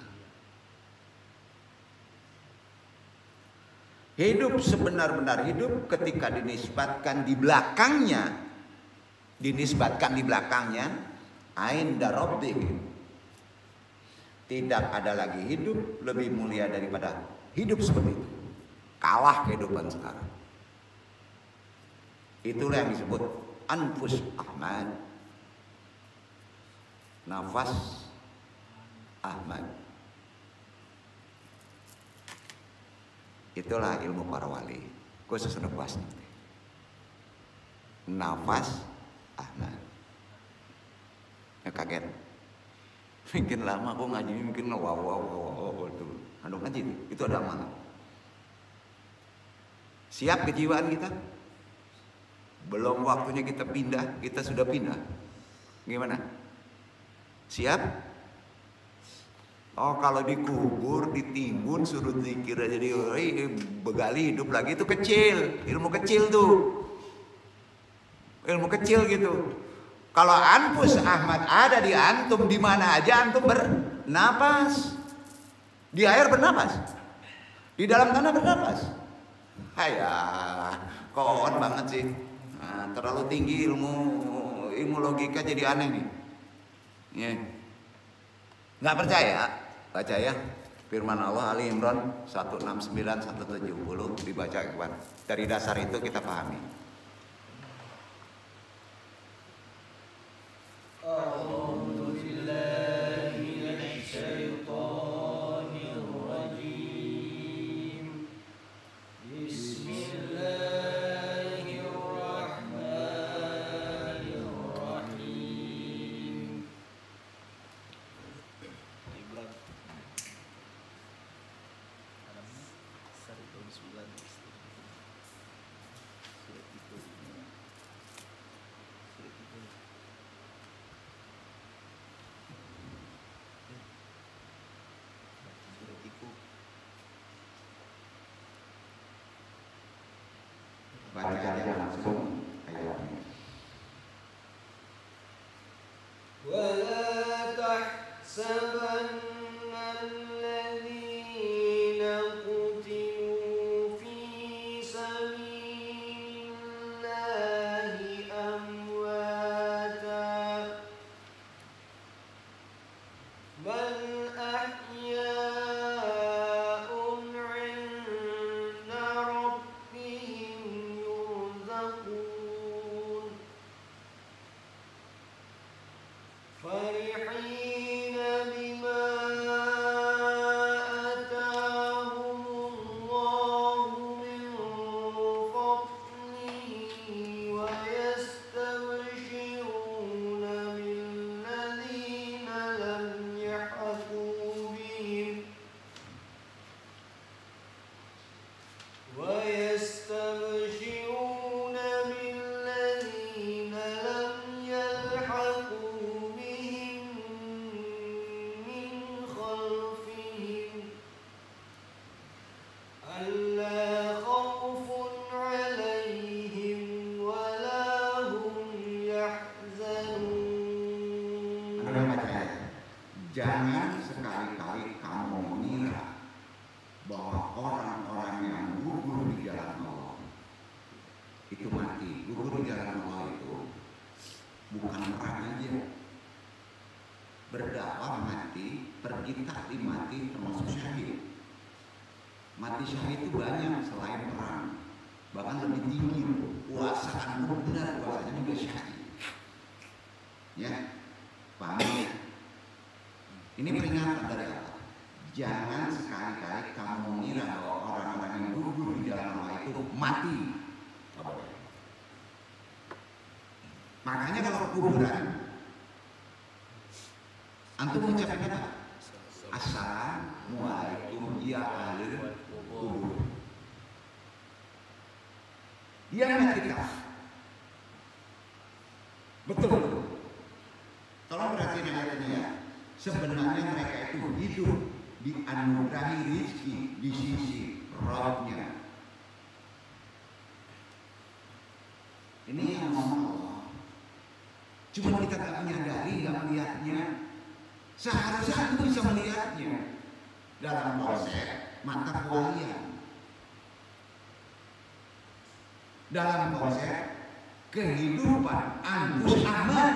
A: Hidup sebenar-benar hidup ketika dinisbatkan di belakangnya ainda rabbihim. Tidak ada lagi hidup lebih mulia daripada hidup seperti itu. Kalah kehidupan sekarang. Itulah yang disebut anfus Ahmad. Nafas Ahmad. Itulah ilmu para wali. Khusus untuk bahas nanti. Nafas Ahmad. Ya kaget. Mungkin lama kok ngaji, mungkin wow itu. Anu ngaji itu ada mana? Siap kejiwaan kita? Belum waktunya kita pindah, kita sudah pindah. Gimana? Siap? Oh kalau dikubur, ditimbun, suruh zikir aja begali hidup lagi itu kecil, ilmu kecil tuh, ilmu kecil gitu. Kalau anfus Ahmad ada di antum, di mana aja antum bernapas, di air bernapas, di dalam tanah bernapas. Hayah, koon banget sih, nah, terlalu tinggi ilmu logika jadi aneh nih. Yeah. Nggak percaya? Baca ya firman Allah Ali Imran 169-170 dibaca kawan. Dari dasar itu kita pahami. Baca aja langsung ayatnya.
B: ولا تحسبن الذين قتلوا في سبيل الله أمواتا بل أحياء عند ربهم يرزقون فرحين بما
A: sekali-kali kamu mengira bahwa orang-orang yang gugur di jalan Allah itu mati. Gugur di jalan Allah itu bukan perang aja, berdakwah mati, pergi taklim mati, termasuk syahid. Mati syahid itu banyak selain perang, bahkan lebih tinggi puasa anu benar, puasanya juga syahid. Ya, paham ya? Ini peringatan dari Allah. Jangan sekali-kali kamu mengira bahwa orang-orang yang gugur di jalan Allah itu mati. Makanya kalau kuburan, antum mengucapkan apa? Assalamualaikum ya ahli kubur. Dia nggak kita. Betul. Tolong perhatiin ayatnya ya. Sebenarnya mereka itu hidup dianugerahi rizki di sisi Rabbnya. Ini yang ngomong Allah. Cuma kita nggak menyadari, nggak melihatnya. Seharusnya kita bisa melihatnya dalam konsep mata kewalian, dalam konsep kehidupan antus amat,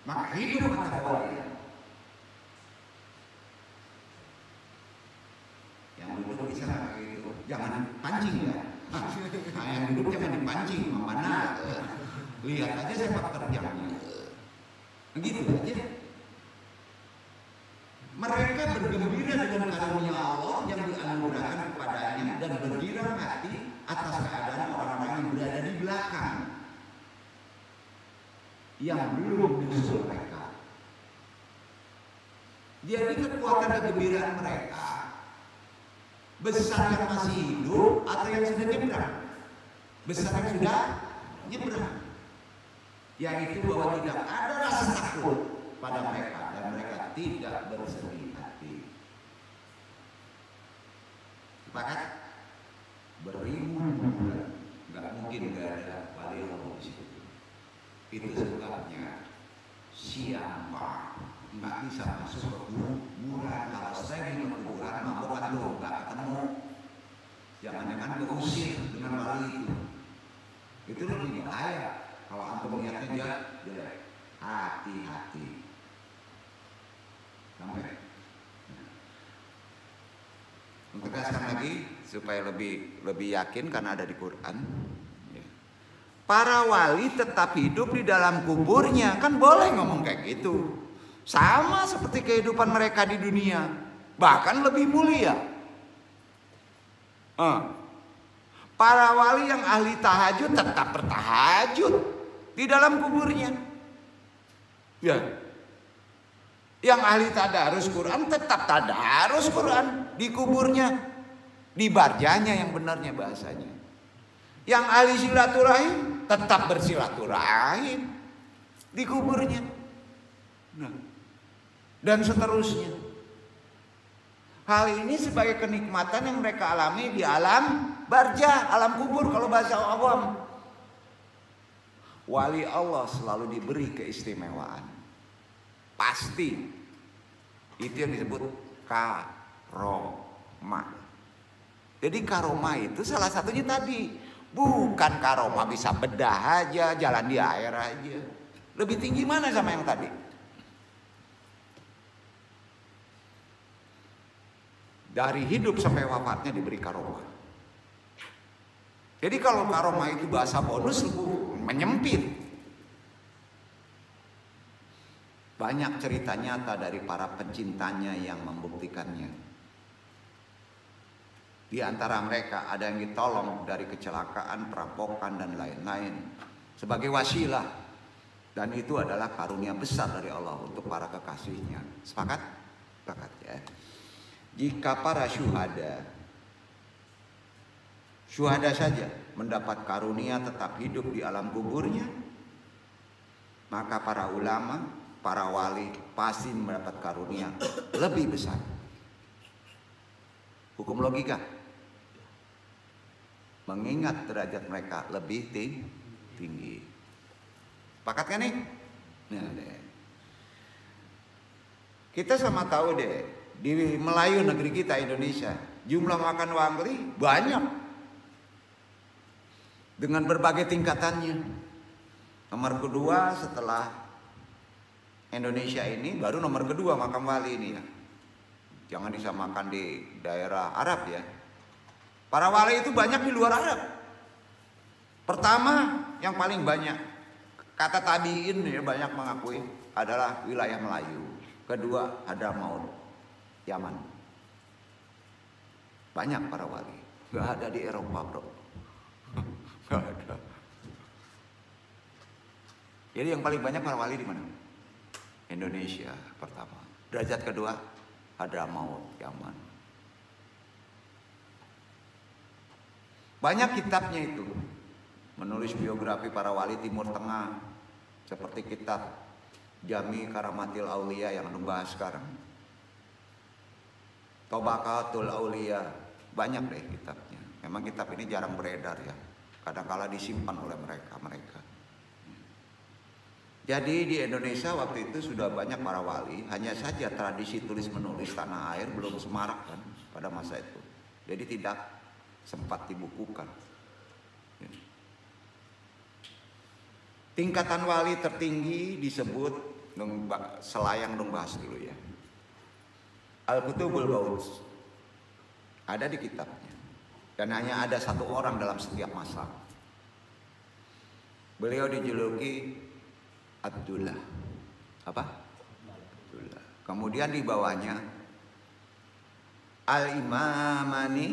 A: maka hidup mata kewalian. Yang duduk bisa kayak gitu, jangan pancing ya. Nah, yang duduk jangan dipancing, mana? Lihat aja sepak terjangnya, gitu aja. Mereka bergembira dengan karunia Allah yang dianugerahkan kepadanya dan bergirang hati atas keadaan orang-orang yang berada di belakang yang belum menyusul mereka. Jadi kekuatan kegembiraan mereka besar yang masih hidup atau yang sudah nyebrang? Besar yang sudah nyebrang, yaitu bahwa tidak ada rasa takut pada mereka dan mereka tidak bersedih hati. Sepakat? Beribu bulan nggak mungkin nggak ada wali Allah di situ. Itu sebabnya siapa nggak bisa masuk ke kuburan. Kalau saya ingin ke kuburan bukan loh, nggak ketemu. Jangan-jangan keusir dengan wali itu. Itu lebih bahaya. Kalau antum melihatnya jelek, hati-hati. Sampai. Mentegaskan lagi supaya lebih yakin karena ada di Quran. Para wali tetap hidup di dalam kuburnya, kan boleh ngomong kayak gitu. Sama seperti kehidupan mereka di dunia, bahkan lebih mulia. Para wali yang ahli tahajud tetap bertahajud di dalam kuburnya. Ya. Yang ahli tadarus Quran tetap tadarus Quran di kuburnya, di barjanya yang benarnya bahasanya. Yang ahli silaturahim tetap bersilaturahim di kuburnya. Nah, dan seterusnya. Hal ini sebagai kenikmatan yang mereka alami di alam barja, alam kubur kalau bahasa awam. Wali Allah selalu diberi keistimewaan. Pasti itu yang disebut karomah. Jadi karomah itu salah satunya tadi, bukan karomah bisa bedah aja, jalan di air aja. Lebih tinggi mana sama yang tadi? Dari hidup sampai wafatnya diberi karomah. Jadi kalau karomah itu bahasa bonus menyempit. Banyak cerita nyata dari para pencintanya yang membuktikannya. Di antara mereka ada yang ditolong dari kecelakaan, perampokan dan lain-lain sebagai wasilah. Dan itu adalah karunia besar dari Allah untuk para kekasihnya. Sepakat? Sepakat ya. Jika para syuhada saja mendapat karunia tetap hidup di alam kuburnya, maka para ulama, para wali pasti mendapat karunia lebih besar. Hukum logika. Mengingat derajat mereka lebih tinggi. Sepakat kan nih? Nah, Kita sama tahu deh, di Melayu negeri kita Indonesia, jumlah makan wali banyak. Dengan berbagai tingkatannya. Nomor kedua setelah Indonesia ini, baru nomor kedua makam wali ini ya. Jangan disamakan di daerah Arab ya. Para wali itu banyak di luar Arab. Pertama, yang paling banyak, kata tabiin ya, banyak mengakui adalah wilayah Melayu. Kedua, Hadramaut, Yaman. Banyak para wali. Gak ada di Eropa bro. Gak ada. Jadi yang paling banyak para wali di mana? Indonesia pertama. Derajat kedua, Hadramaut, Yaman. Banyak kitabnya itu. Menulis biografi para wali Timur Tengah. Seperti kitab Jami Karamatil Aulia yang membahas sekarang. Tobaqatul Aulia. Banyak deh kitabnya. Memang kitab ini jarang beredar ya. Kadang-kala disimpan oleh mereka. Jadi di Indonesia waktu itu sudah banyak para wali. Hanya saja tradisi tulis menulis tanah air belum semarak kan pada masa itu. Jadi tidak sempat dibukukan. Tingkatan wali tertinggi disebut, selayang dong bahas dulu ya. Al-Kutubul Ghaus. Ada di kitabnya. Dan hanya ada satu orang dalam setiap masa. Beliau dijuluki Abdullah. Apa? Abdullah. Kemudian di bawahnya Al-Imamani,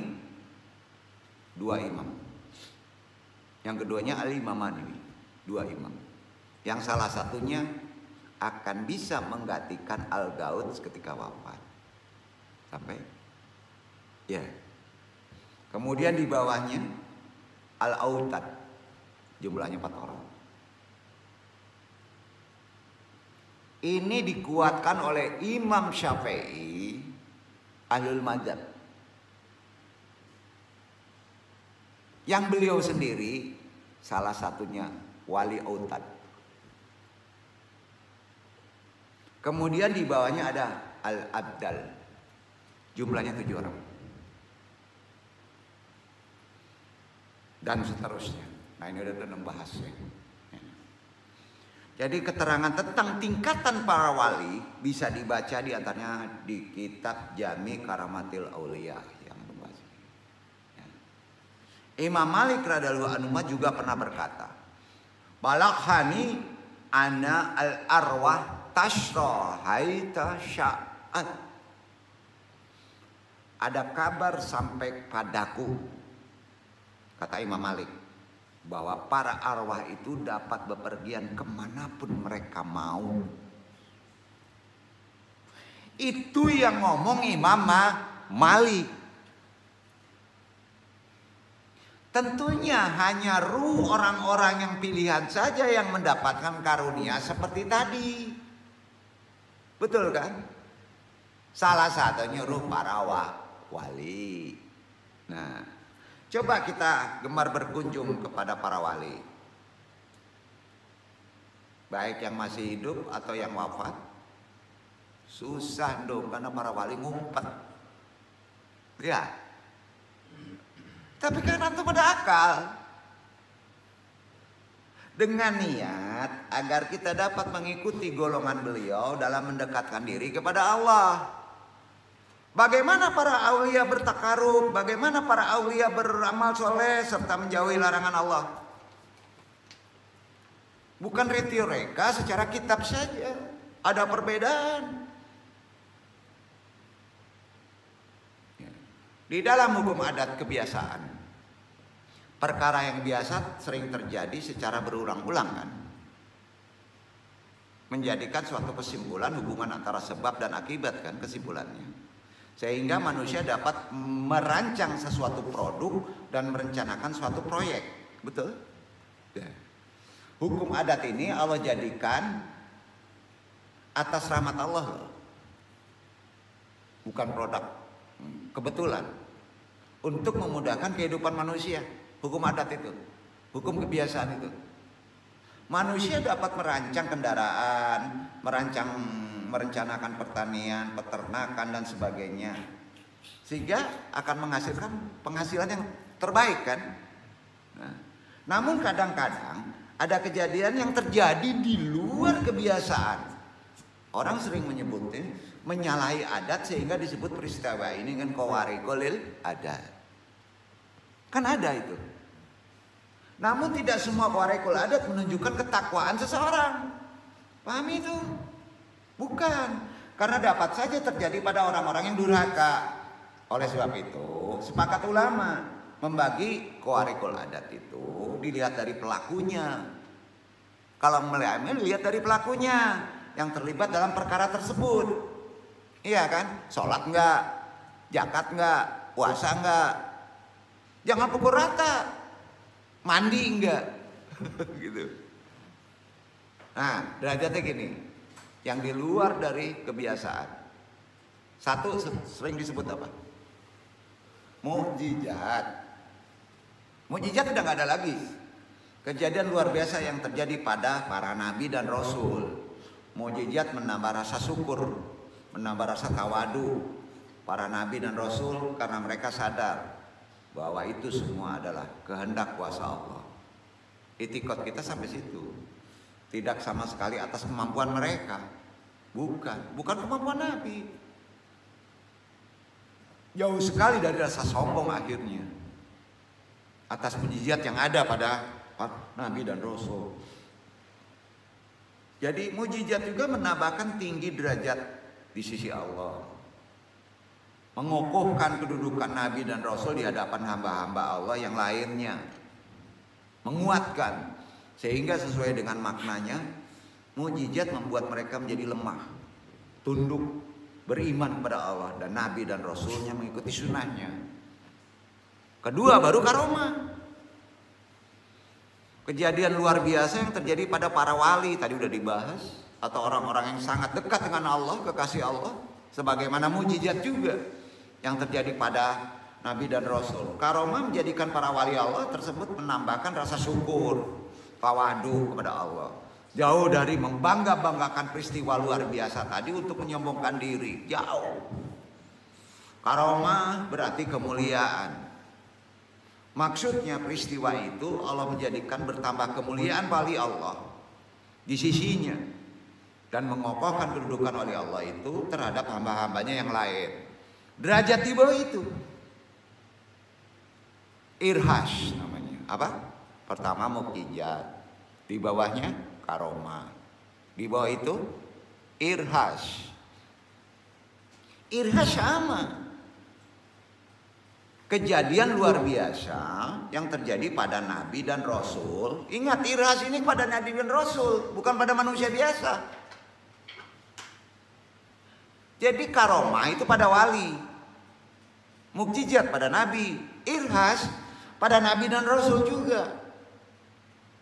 A: 2 imam. Yang keduanya Al-Imamani, 2 imam. Yang salah satunya akan bisa menggantikan Al-Ghaus ketika wafat. Sampai ya. Kemudian di bawahnya Al-Autad, jumlahnya 4 orang. Ini dikuatkan oleh Imam Syafi'i, Ahlul Madzhab. Yang beliau sendiri salah satunya Wali Autad. Kemudian di bawahnya ada Al-Abdal. Jumlahnya 7 orang. Dan seterusnya. Nah ini udah membahasnya. Jadi keterangan tentang tingkatan para wali bisa dibaca di antaranya di kitab Jami Karamatil Aulia yang membahas. Imam Malik radhiyallahu anhu juga pernah berkata, "Balaghani ana al-arwah tashra haita sya'at." Ada kabar sampai padaku, kata Imam Malik, bahwa para arwah itu dapat bepergian kemanapun mereka mau. Itu yang ngomong Imam Malik. Tentunya hanya ruh orang-orang yang pilihan saja yang mendapatkan karunia seperti tadi. Betul kan? Salah satunya ruh para wali. Nah, coba kita gemar berkunjung kepada para wali. Baik yang masih hidup atau yang wafat. Susah dong karena para wali ngumpet. Ya. Tapi kan antum ada akal. Dengan niat agar kita dapat mengikuti golongan beliau dalam mendekatkan diri kepada Allah. Bagaimana para aulia bertakarub, bagaimana para aulia beramal soleh serta menjauhi larangan Allah. Bukan retorika secara kitab saja, ada perbedaan. Di dalam hukum adat kebiasaan, perkara yang biasa sering terjadi secara berulang-ulang kan, menjadikan suatu kesimpulan hubungan antara sebab dan akibat kan kesimpulannya. Sehingga manusia dapat merancang sesuatu produk dan merencanakan suatu proyek. Betul? Ya. Hukum adat ini Allah jadikan atas rahmat Allah loh. Bukan produk kebetulan. Untuk memudahkan kehidupan manusia. Hukum adat itu. Hukum kebiasaan itu. Manusia dapat merancang kendaraan, merancang merencanakan pertanian, peternakan dan sebagainya, sehingga akan menghasilkan penghasilan yang terbaik kan. Nah, namun kadang-kadang ada kejadian yang terjadi di luar kebiasaan. Orang sering menyebutnya menyalahi adat sehingga disebut peristiwa ini kan khawariqul adat. Kan ada itu. Namun tidak semua khawariqul adat menunjukkan ketakwaan seseorang. Pahami itu? Bukan. Karena dapat saja terjadi pada orang-orang yang durhaka. Oleh sebab itu, sepakat ulama membagi khawariqul adat itu dilihat dari pelakunya. Kalau melihat dari pelakunya yang terlibat dalam perkara tersebut. Iya kan? Sholat enggak? Zakat enggak? Puasa enggak? Jangan pukul rata. Mandi enggak? Gitu. Nah, derajatnya gini. Yang di luar dari kebiasaan. Satu sering disebut apa? Mukjizat. Mukjizat udah nggak ada lagi. Kejadian luar biasa yang terjadi pada para nabi dan rasul. Mukjizat menambah rasa syukur, menambah rasa tawadu para nabi dan rasul karena mereka sadar bahwa itu semua adalah kehendak kuasa Allah. Itikad kita sampai situ. Tidak sama sekali atas kemampuan mereka. Bukan kemampuan nabi. Jauh sekali dari rasa sombong akhirnya atas mukjizat yang ada pada nabi dan rasul. Jadi mukjizat juga menambahkan tinggi derajat di sisi Allah, mengukuhkan kedudukan nabi dan rasul di hadapan hamba-hamba Allah yang lainnya, menguatkan sehingga sesuai dengan maknanya mukjizat membuat mereka menjadi lemah, tunduk, beriman kepada Allah dan nabi dan rasulnya, mengikuti sunnahnya. Kedua baru karomah. Kejadian luar biasa yang terjadi pada para wali tadi udah dibahas, atau orang-orang yang sangat dekat dengan Allah, kekasih Allah, sebagaimana mukjizat juga yang terjadi pada nabi dan rasul. Karomah menjadikan para wali Allah tersebut menambahkan rasa syukur, tawadu kepada Allah. Jauh dari membangga-banggakan peristiwa luar biasa tadi untuk menyombongkan diri. Jauh. Karomah berarti kemuliaan. Maksudnya peristiwa itu Allah menjadikan bertambah kemuliaan wali Allah di sisinya dan mengokohkan kedudukan wali Allah itu terhadap hamba-hambanya yang lain. Derajat di bawah itu irhas namanya. Apa? Pertama mukjizat, di bawahnya karomah, di bawah itu irhas. Irhas sama. Kejadian luar biasa yang terjadi pada nabi dan rasul. Ingat, irhas ini pada nabi dan rasul, bukan pada manusia biasa. Jadi karomah itu pada wali, mukjizat pada nabi, irhas pada nabi dan rasul juga,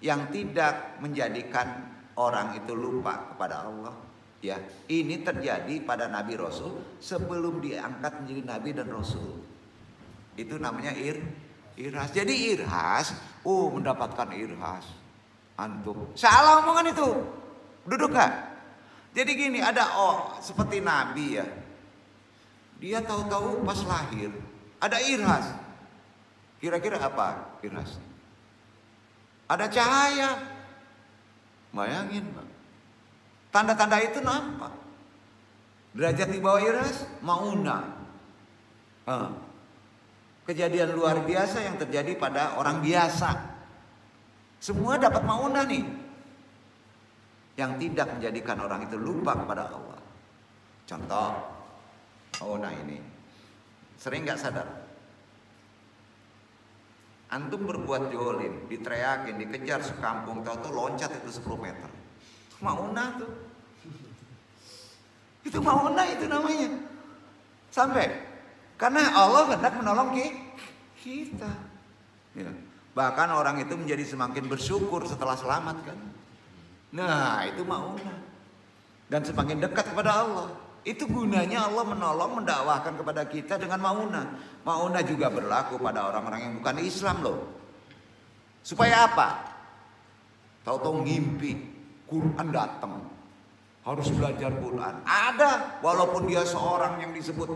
A: yang tidak menjadikan orang itu lupa kepada Allah. Ya, ini terjadi pada nabi rasul sebelum diangkat menjadi nabi dan rasul. Itu namanya irhas. Jadi irhas, mendapatkan irhas. Antum salah omongan itu. Duduk gak? Jadi gini, ada seperti nabi ya. Dia tahu-tahu pas lahir ada irhas. Kira-kira apa irhas? Ada cahaya. Bayangin, Pak. Tanda-tanda itu nampak. Derajat di bawah irhas, mauna. Kejadian luar biasa yang terjadi pada orang biasa. Semua dapat maunah nih. Yang tidak menjadikan orang itu lupa kepada Allah. Contoh, maunah ini. Sering gak sadar? Antum berbuat jolim, diteriakin, dikejar sekampung, tahu-tahu loncat itu 10 meter. Maunah tuh. Itu maunah itu namanya. Sampai karena Allah hendak menolong kita. Ya. Bahkan orang itu menjadi semakin bersyukur setelah selamat kan. Nah itu maunah. Dan semakin dekat kepada Allah. Itu gunanya Allah menolong, mendakwahkan kepada kita dengan maunah. Maunah juga berlaku pada orang-orang yang bukan Islam loh. Supaya apa? Tahu-tahu ngimpi, Quran datang. harus belajar Quran. Ada, walaupun dia seorang yang disebut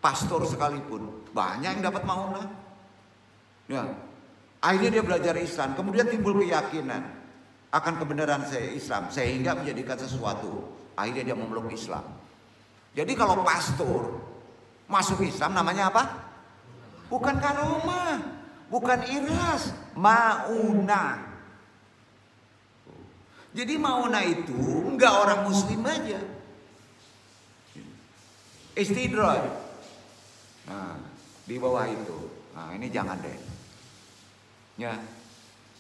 A: pastor sekalipun, banyak yang dapat maunah. Ya, akhirnya dia belajar Islam, kemudian timbul keyakinan akan kebenaran Islam, sehingga menjadikan sesuatu. Akhirnya dia memeluk Islam. Jadi kalau pastor masuk Islam namanya apa? Bukan karomah, bukan iras, maunah. Jadi maunah itu enggak orang muslim aja. Istidraj. Nah, di bawah itu. Nah, ini jangan deh. Ya.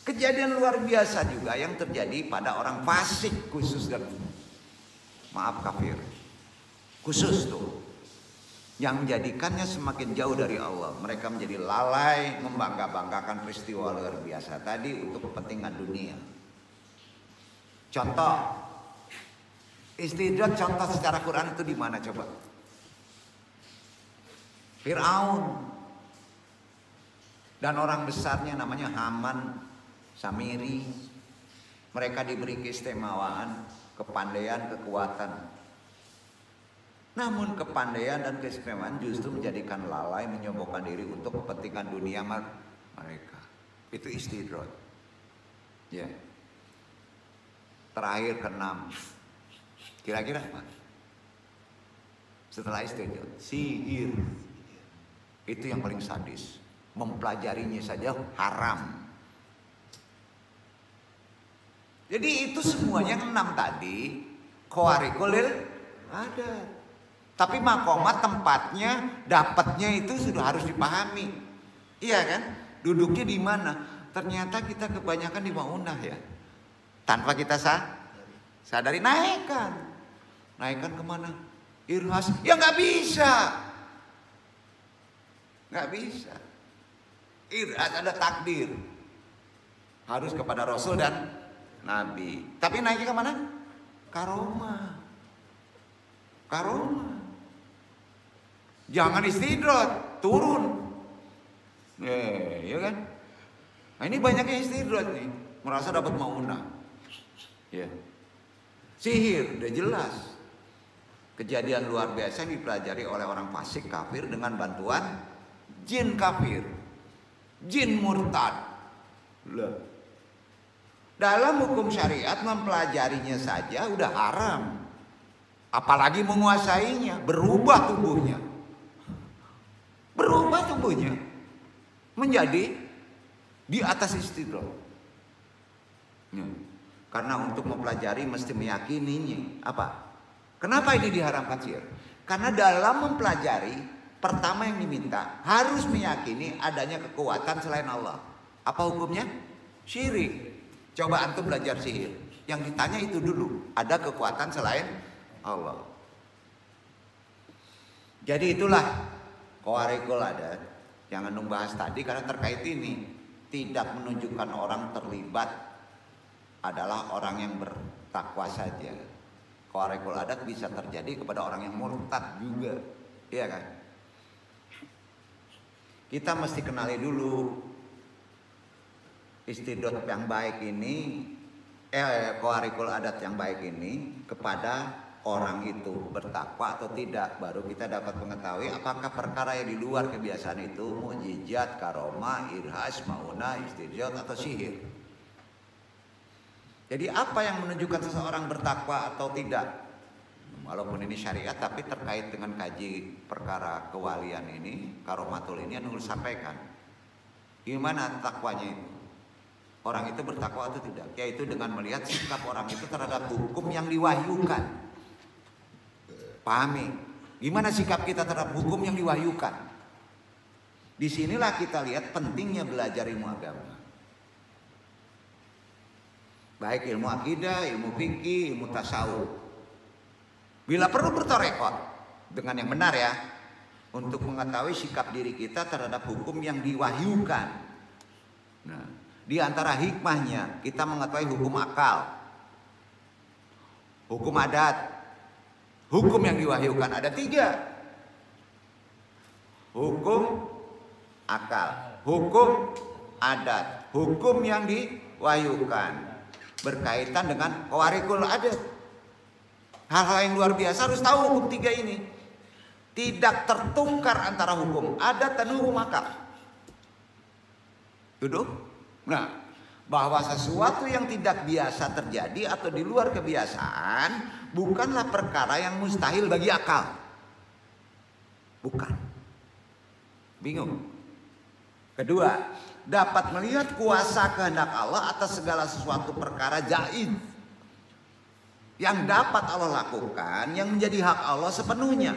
A: Kejadian luar biasa juga yang terjadi pada orang fasik khusus dan maaf kafir. Khusus tuh. Yang menjadikannya semakin jauh dari Allah. Mereka menjadi lalai membangga-banggakan peristiwa luar biasa tadi untuk kepentingan dunia. Contoh, istidraj contoh secara Quran itu di mana coba? Fir'aun dan orang besarnya namanya Haman, Samiri. Mereka diberi keistimewaan, kepandaian, kekuatan. Namun kepandaian dan keistimewaan justru menjadikan lalai menyombongkan diri untuk kepentingan dunia mereka. Itu istidraj. Ya. Terakhir ke-6. Kira-kira apa? Setelah istidraj, sihir. Itu yang paling sadis. Mempelajarinya saja haram. Jadi itu semuanya 6 tadi khawariqul ada. Tapi makomat tempatnya, dapatnya itu sudah harus dipahami. Iya kan? Duduknya di mana? Ternyata kita kebanyakan di maunah ya. Tanpa kita sadari, naikkan kemana? Irhas, ya nggak bisa, Irhas ada takdir, harus kepada Rasul dan Nabi. Tapi naiknya kemana? Karomah. Jangan istidraj, turun. Ya kan? Nah ini banyaknya istidraj nih, merasa dapat maunah. Ya. Sihir udah jelas. Kejadian luar biasa yang dipelajari oleh orang fasik kafir dengan bantuan jin kafir, jin murtad. Dalam hukum syariat mempelajarinya saja udah haram. Apalagi menguasainya, berubah tubuhnya menjadi di atas istidraj. Karena untuk mempelajari mesti meyakininya. Apa? Kenapa ini diharamkan sihir? Karena dalam mempelajari, pertama yang diminta harus meyakini adanya kekuatan selain Allah. Apa hukumnya? Syirik. Coba antum belajar sihir. Yang ditanya itu dulu, ada kekuatan selain Allah. Jadi itulah khawariqul adat. Jangan membahas tadi karena terkait ini. Tidak menunjukkan orang terlibat adalah orang yang bertakwa saja. Khawariqul adat bisa terjadi kepada orang yang murtad juga. Iya kan? Kita mesti kenali dulu istidraj yang baik ini, khawariqul adat yang baik ini kepada orang itu bertakwa atau tidak. Baru kita dapat mengetahui apakah perkara yang di luar kebiasaan itu mukjizat, karomah, irhas, maunah, istidraj atau sihir. Jadi apa yang menunjukkan seseorang bertakwa atau tidak? Walaupun ini syariat tapi terkait dengan kaji perkara kewalian ini, karomatul ini yang Nurul sampaikan. Gimana takwanya itu? Orang itu bertakwa atau tidak? Yaitu dengan melihat sikap orang itu terhadap hukum yang diwahyukan. Pahami? Gimana sikap kita terhadap hukum yang diwahyukan? Disinilah kita lihat pentingnya belajar ilmu agama. Baik ilmu akidah, ilmu fikih, ilmu tasawuf. Bila perlu bertarekot dengan yang benar ya, untuk mengetahui sikap diri kita terhadap hukum yang diwahyukan. Nah, di antara hikmahnya kita mengetahui hukum akal, hukum adat, hukum yang diwahyukan ada 3. Hukum akal, hukum adat, hukum yang diwahyukan. Berkaitan dengan khawariqul adat. Hal-hal yang luar biasa harus tahu hukum 3 ini. Tidak tertukar antara hukum adat dan hukum akal. Duduk. Nah, bahwa sesuatu yang tidak biasa terjadi atau di luar kebiasaan bukanlah perkara yang mustahil bagi akal. Bukan. Bingung. Kedua, dapat melihat kuasa kehendak Allah atas segala sesuatu perkara jaiz yang dapat Allah lakukan, yang menjadi hak Allah sepenuhnya,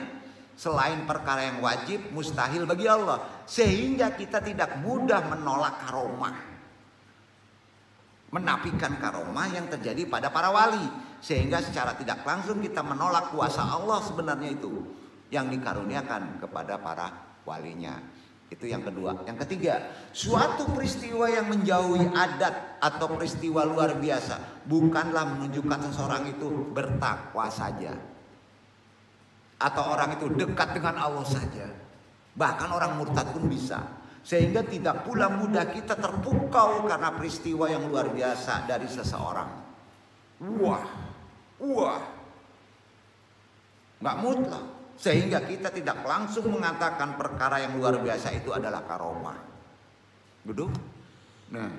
A: selain perkara yang wajib mustahil bagi Allah, sehingga kita tidak mudah menolak karomah, menafikan karomah yang terjadi pada para wali, sehingga secara tidak langsung kita menolak kuasa Allah sebenarnya itu yang dikaruniakan kepada para walinya. Itu yang kedua. Yang ketiga, suatu peristiwa yang menjauhi adat atau peristiwa luar biasa bukanlah menunjukkan seseorang itu bertakwa saja, atau orang itu dekat dengan Allah saja. Bahkan orang murtad pun bisa. Sehingga tidak pula mudah kita terpukau karena peristiwa yang luar biasa dari seseorang. Wah, nggak mutlak. Sehingga kita tidak langsung mengatakan perkara yang luar biasa itu adalah karomah. Duduk. Nah,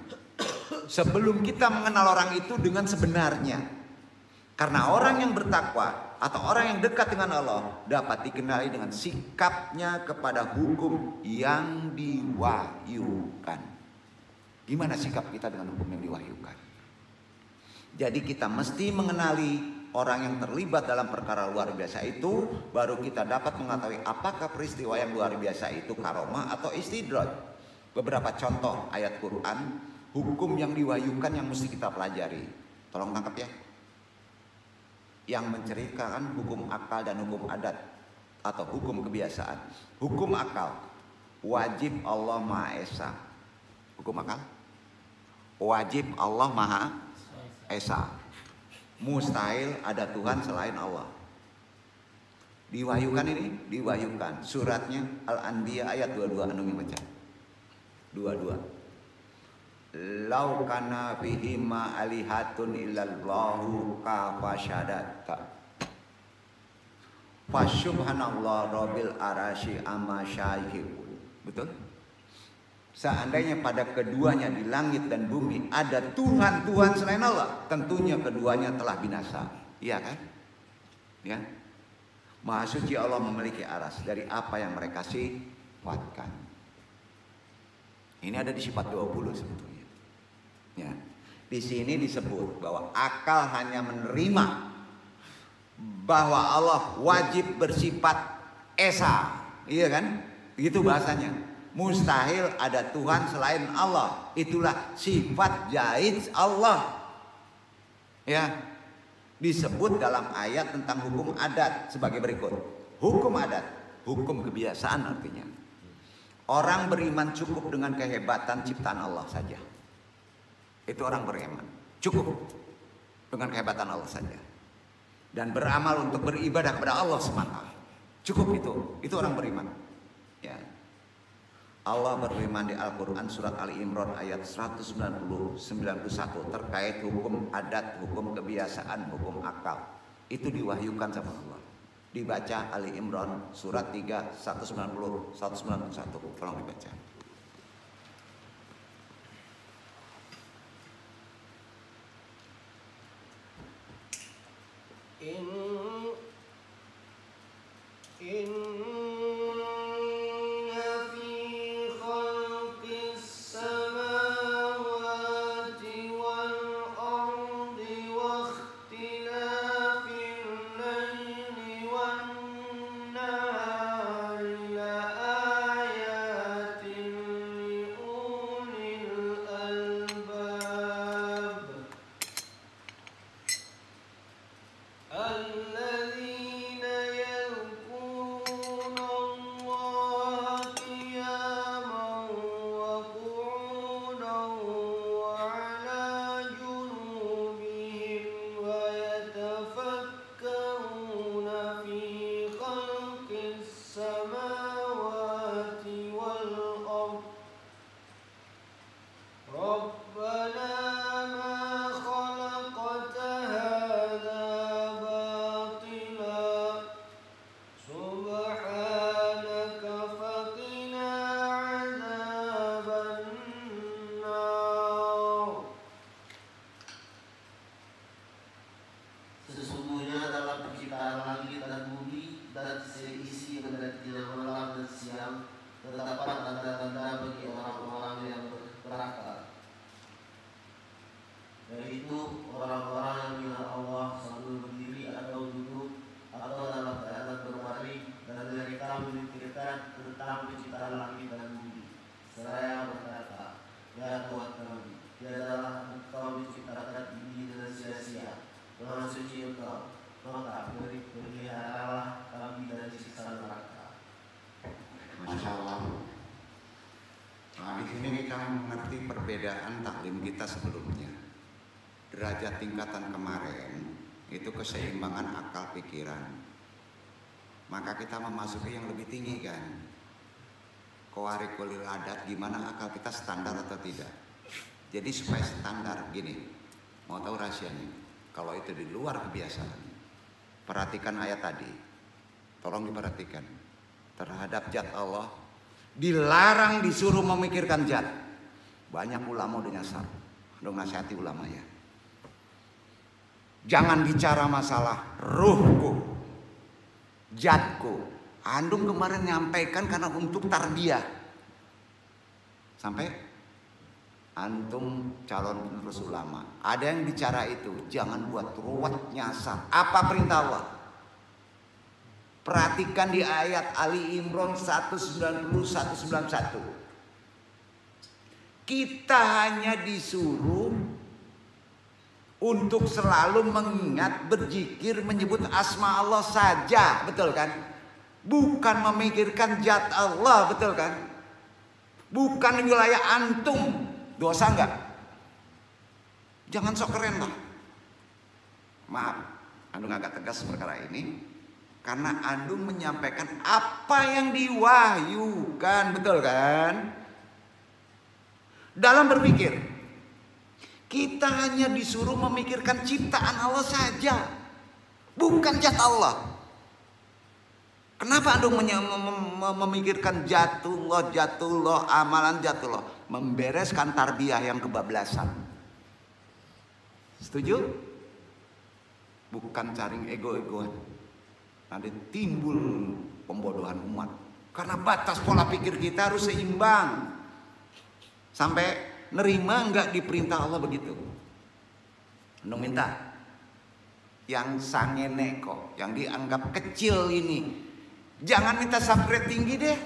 A: sebelum kita mengenal orang itu dengan sebenarnya, karena orang yang bertakwa atau orang yang dekat dengan Allah dapat dikenali dengan sikapnya kepada hukum yang diwahyukan. Gimana sikap kita dengan hukum yang diwahyukan? Jadi kita mesti mengenali orang yang terlibat dalam perkara luar biasa itu, baru kita dapat mengetahui apakah peristiwa yang luar biasa itu karomah atau istidraj. Beberapa contoh ayat Quran, hukum yang diwahyukan yang mesti kita pelajari. Tolong tangkap ya. Yang menceritakan hukum akal dan hukum adat atau hukum kebiasaan. Hukum akal, wajib Allah Maha Esa. Hukum akal, wajib Allah Maha Esa. Mustahil ada Tuhan selain Allah. Diwahyukan ini, diwahyukan. Suratnya Al-Anbiya ayat 22, anu yang baca. 22. Lau kana fihima alihatun illallahu kafasyadata. Fasyubhanallah rabbil arasy amma syahikun. Betul? Seandainya pada keduanya di langit dan bumi ada Tuhan-Tuhan selain Allah, tentunya keduanya telah binasa. Iya kan? Ya. Maha suci Allah memiliki aras dari apa yang mereka sifatkan. Ini ada di sifat 20 sebetulnya. Ya. Di sini disebut bahwa akal hanya menerima bahwa Allah wajib bersifat esa. Iya kan? Begitu bahasanya. Mustahil ada Tuhan selain Allah. Itulah sifat jaiz Allah. Ya. Disebut dalam ayat tentang hukum adat sebagai berikut. Hukum adat, hukum kebiasaan artinya. Orang beriman cukup dengan kehebatan ciptaan Allah saja. Itu orang beriman. Cukup dengan kehebatan Allah saja. Dan beramal untuk beribadah kepada Allah semata. Cukup itu. Itu orang beriman. Ya. Allah berfirman di Al-Quran surat Ali Imran ayat 190-91 terkait hukum adat, hukum kebiasaan, hukum akal. Itu diwahyukan sama Allah. Dibaca Ali Imran surat 3 190-191. Tolong dibaca.
B: Allah
C: siang terdapat tanda-tanda bagi orang-orang yang berakal, yaitu orang-orang yang mengenal Allah sambil berdiri atau duduk atau dalam keadaan berbaring, dan mereka memikirkan tentang penciptaan langit dan bumi, seraya berkata, ya Tuhan kami, tiadalah Engkau menciptakan ini dengan sia-sia. Maha suci Engkau, maka peliharalah kami dari siksa neraka.
A: Masya Allah. Nah, di sini kita mengerti perbedaan taklim kita sebelumnya. Derajat tingkatan kemarin itu keseimbangan akal pikiran. Maka kita memasuki yang lebih tinggi kan. Qawarikul adat, gimana akal kita standar atau tidak. Jadi supaya standar gini, mau tahu rahasianya? Kalau itu di luar kebiasaan, perhatikan ayat tadi. Tolong diperhatikan. Terhadap zat Allah dilarang disuruh memikirkan zat. Banyak ulama udah nyasar, udah nasihati ulama ya. Jangan bicara masalah ruhku, zatku. Andung kemarin nyampaikan karena untuk tarbiyah. Sampai antum calon penerus ulama, ada yang bicara itu, jangan buat ruwet nyasar. Apa perintah Allah? Perhatikan di ayat Ali Imran 190-191. Kita hanya disuruh untuk selalu mengingat, berzikir, menyebut asma Allah saja, betul kan? Bukan memikirkan zat Allah, betul kan? Bukan wilayah antum. Dosa enggak? Jangan sok keren lah. Maaf, Andung agak tegas perkara ini karena Andung menyampaikan apa yang diwahyukan, betul kan? Dalam berpikir, kita hanya disuruh memikirkan ciptaan Allah saja, bukan zat Allah. Kenapa Andung memikirkan jatullah, amalan jatullah? Membereskan tarbiyah yang kebablasan. Setuju? Bukan cari ego-egoan. Nanti timbul pembodohan umat. Karena batas pola pikir kita harus seimbang. Sampai nerima enggak diperintah Allah begitu. Andung minta yang sange neko, yang dianggap kecil ini, jangan minta subgrade tinggi deh.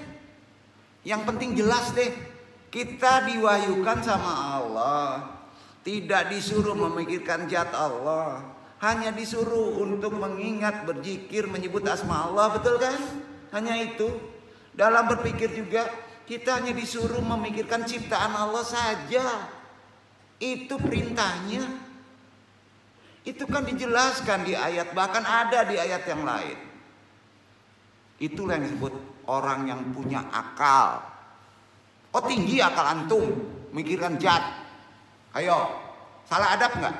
A: Yang penting jelas deh. Kita diwahyukan sama Allah, tidak disuruh memikirkan zat Allah, hanya disuruh untuk mengingat, berzikir, menyebut asma Allah, betul kan? Hanya itu. Dalam berpikir juga kita hanya disuruh memikirkan ciptaan Allah saja. Itu perintahnya. Itu kan dijelaskan di ayat, bahkan ada di ayat yang lain. Itulah yang disebut orang yang punya akal. Oh tinggi akal antum, mikirkan zat. Ayo, salah adab nggak?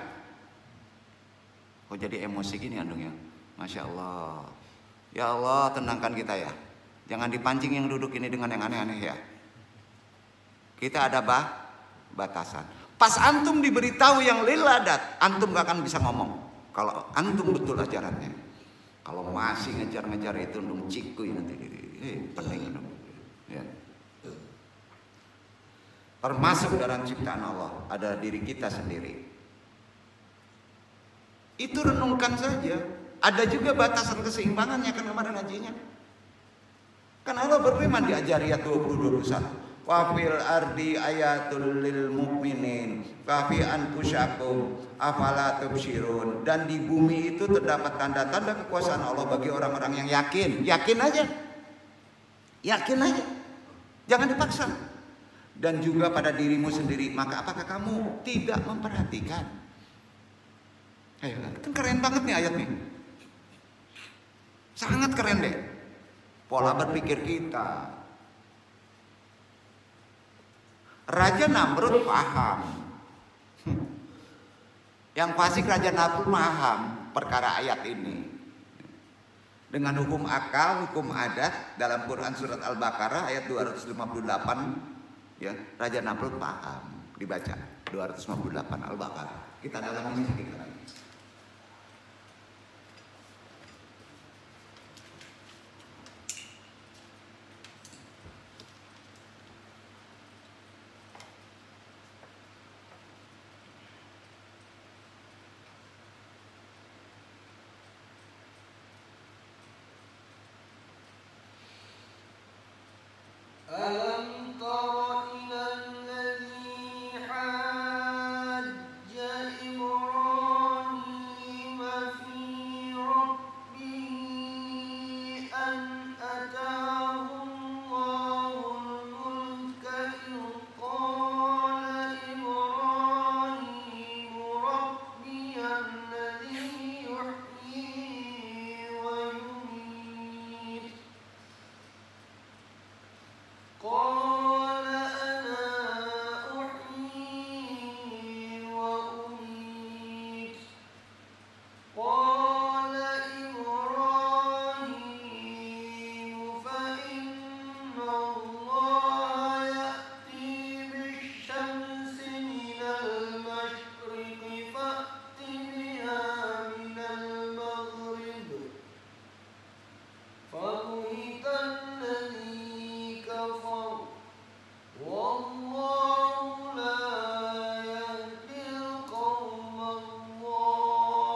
A: Oh jadi emosi gini Andung ya, Masya Allah. Ya Allah tenangkan kita ya. Jangan dipancing yang duduk ini dengan yang aneh-aneh ya. Kita ada batasan. Pas antum diberitahu yang lil adat, antum gak akan bisa ngomong. Kalau antum betul ajarannya. Kalau masih ngejar-ngejar itu Andung cikuy nanti. Pening Andung. Ya. Termasuk dalam ciptaan Allah ada diri kita sendiri. Itu renungkan saja. Ada juga batasan keseimbangannya kan kemarin ngajinya. Kan Allah berfirman di Ajariyat 20-21. Wa fil ardi ayatul lil mu'minin kafi anfusakum afala tubsirun. Dan di bumi itu terdapat tanda-tanda kekuasaan Allah bagi orang-orang yang yakin. Yakin aja. Yakin aja. Jangan dipaksa. Dan juga pada dirimu sendiri. Maka apakah kamu tidak memperhatikan? Kan keren banget nih ayat nih. Sangat keren deh. Pola berpikir kita. Raja Namrud paham. Yang pasti Raja Namrud paham perkara ayat ini. Dengan hukum akal, hukum adat dalam Quran surat Al-Baqarah ayat 258. Ya, Raja Namrud paham, dibaca 258 Al-Baqarah. Kita dalam ini sedikit lagi.
B: ألم تر إلى الذي حاج إبراهيم في ربه أن آتاه الله الملك إذ قال إبراهيم ربي الذي يحيي ويميت قال أنا أحيي وأميت قال إبراهيم فإن الله يأتي بالشمس من المشرق فأت بها من المغرب فبهت الذي كفر والله لا يهدي القوم الظالمين.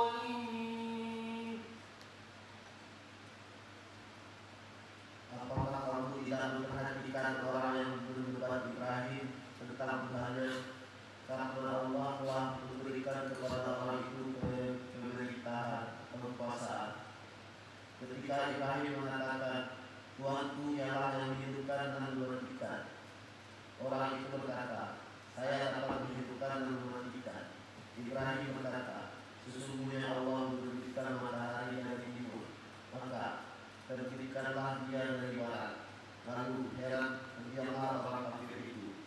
C: Apakah kamu tidak memperhatikan orang yang berdebat Ibrahim tentang Tuhannya? Karena Allah telah memberikan kepada orang itu pemerintahan, kekuasaan. Ketika Ibrahim mengatakan, Tuhanku ialah yang menghidupkan dan mematikan. Orang itu berkata, saya dapat menghidupkan dan mematikan. Ibrahim berkata, sesungguhnya Allah memberikan matahari dari timur, maka terbitkanlah dia dari barat. Lalu heran diamlah orang kafir itu,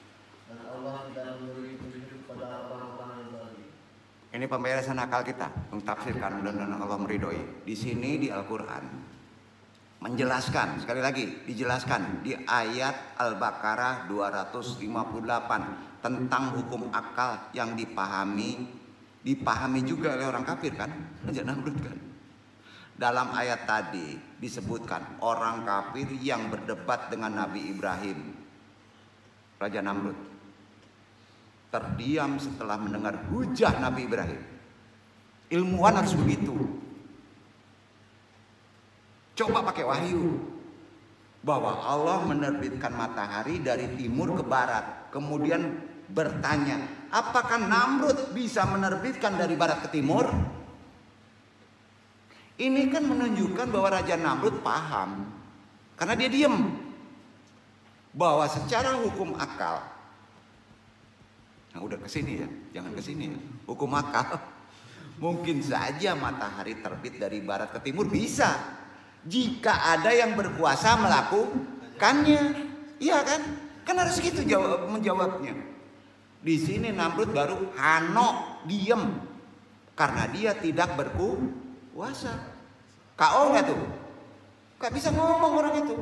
C: dan Allah tidak memberi petunjuk kepada orang-orang yang zalim.
A: Ini pemberesan akal kita, mentafsirkan dan Allah meridhoi. Di sini di Al-Quran menjelaskan, sekali lagi dijelaskan di ayat Al-Baqarah 258 tentang hukum akal yang dipahami juga oleh orang kafir kan, Raja Namrud kan. Dalam ayat tadi disebutkan orang kafir yang berdebat dengan Nabi Ibrahim, Raja Namrud terdiam setelah mendengar hujah Nabi Ibrahim. Ilmuwan harus begitu. Coba pakai wahyu bahwa Allah menerbitkan matahari dari timur ke barat, kemudian bertanya, apakah Namrud bisa menerbitkan dari barat ke timur? Ini kan menunjukkan bahwa Raja Namrud paham, karena dia diam, bahwa secara hukum akal, nah udah kesini ya, jangan kesini ya, hukum akal, mungkin saja matahari terbit dari barat ke timur, bisa jika ada yang berkuasa melakukannya, iya kan? Kan harus gitu menjawabnya. Di sini Namrud baru hano, diam, karena dia tidak berkuasa. KO nggak tuh? Gak bisa ngomong orang itu.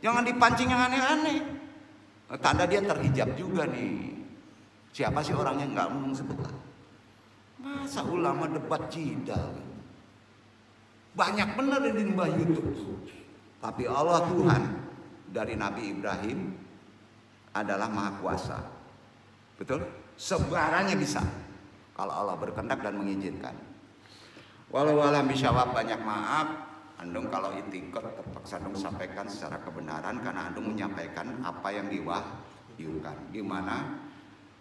A: Jangan dipancing yang aneh-aneh. Tanda dia terhijab juga nih. Siapa sih orangnya nggak ngomong sebutlah. Masa ulama debat jidal? Banyak benar di mbah YouTube. Tapi Allah Tuhan dari Nabi Ibrahim adalah Maha Kuasa. Betul? Sebarannya bisa kalau Allah berkehendak dan mengizinkan. Walau alam bisyawab, banyak maaf andung kalau itikot terpaksa andung sampaikan secara kebenaran karena andung menyampaikan apa yang diwahyukan. Gimana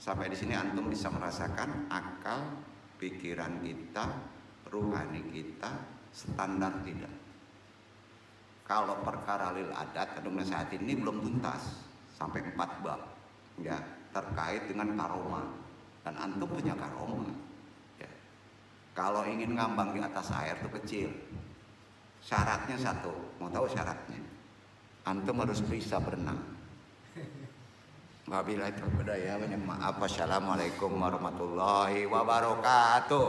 A: sampai di sini antum bisa merasakan akal, pikiran kita, ruhani kita standar tidak. Kalau perkara lil adat andung nasihat ini belum tuntas sampai 4 bab ya terkait dengan karomah, dan antum punya karomah ya. Kalau ingin ngambang di atas air itu kecil, syaratnya satu, mau tahu syaratnya? Antum harus bisa berenang. Wabillahi taufiq wal hidayah. Maaf. Wassalamualaikum warahmatullahi wabarakatuh.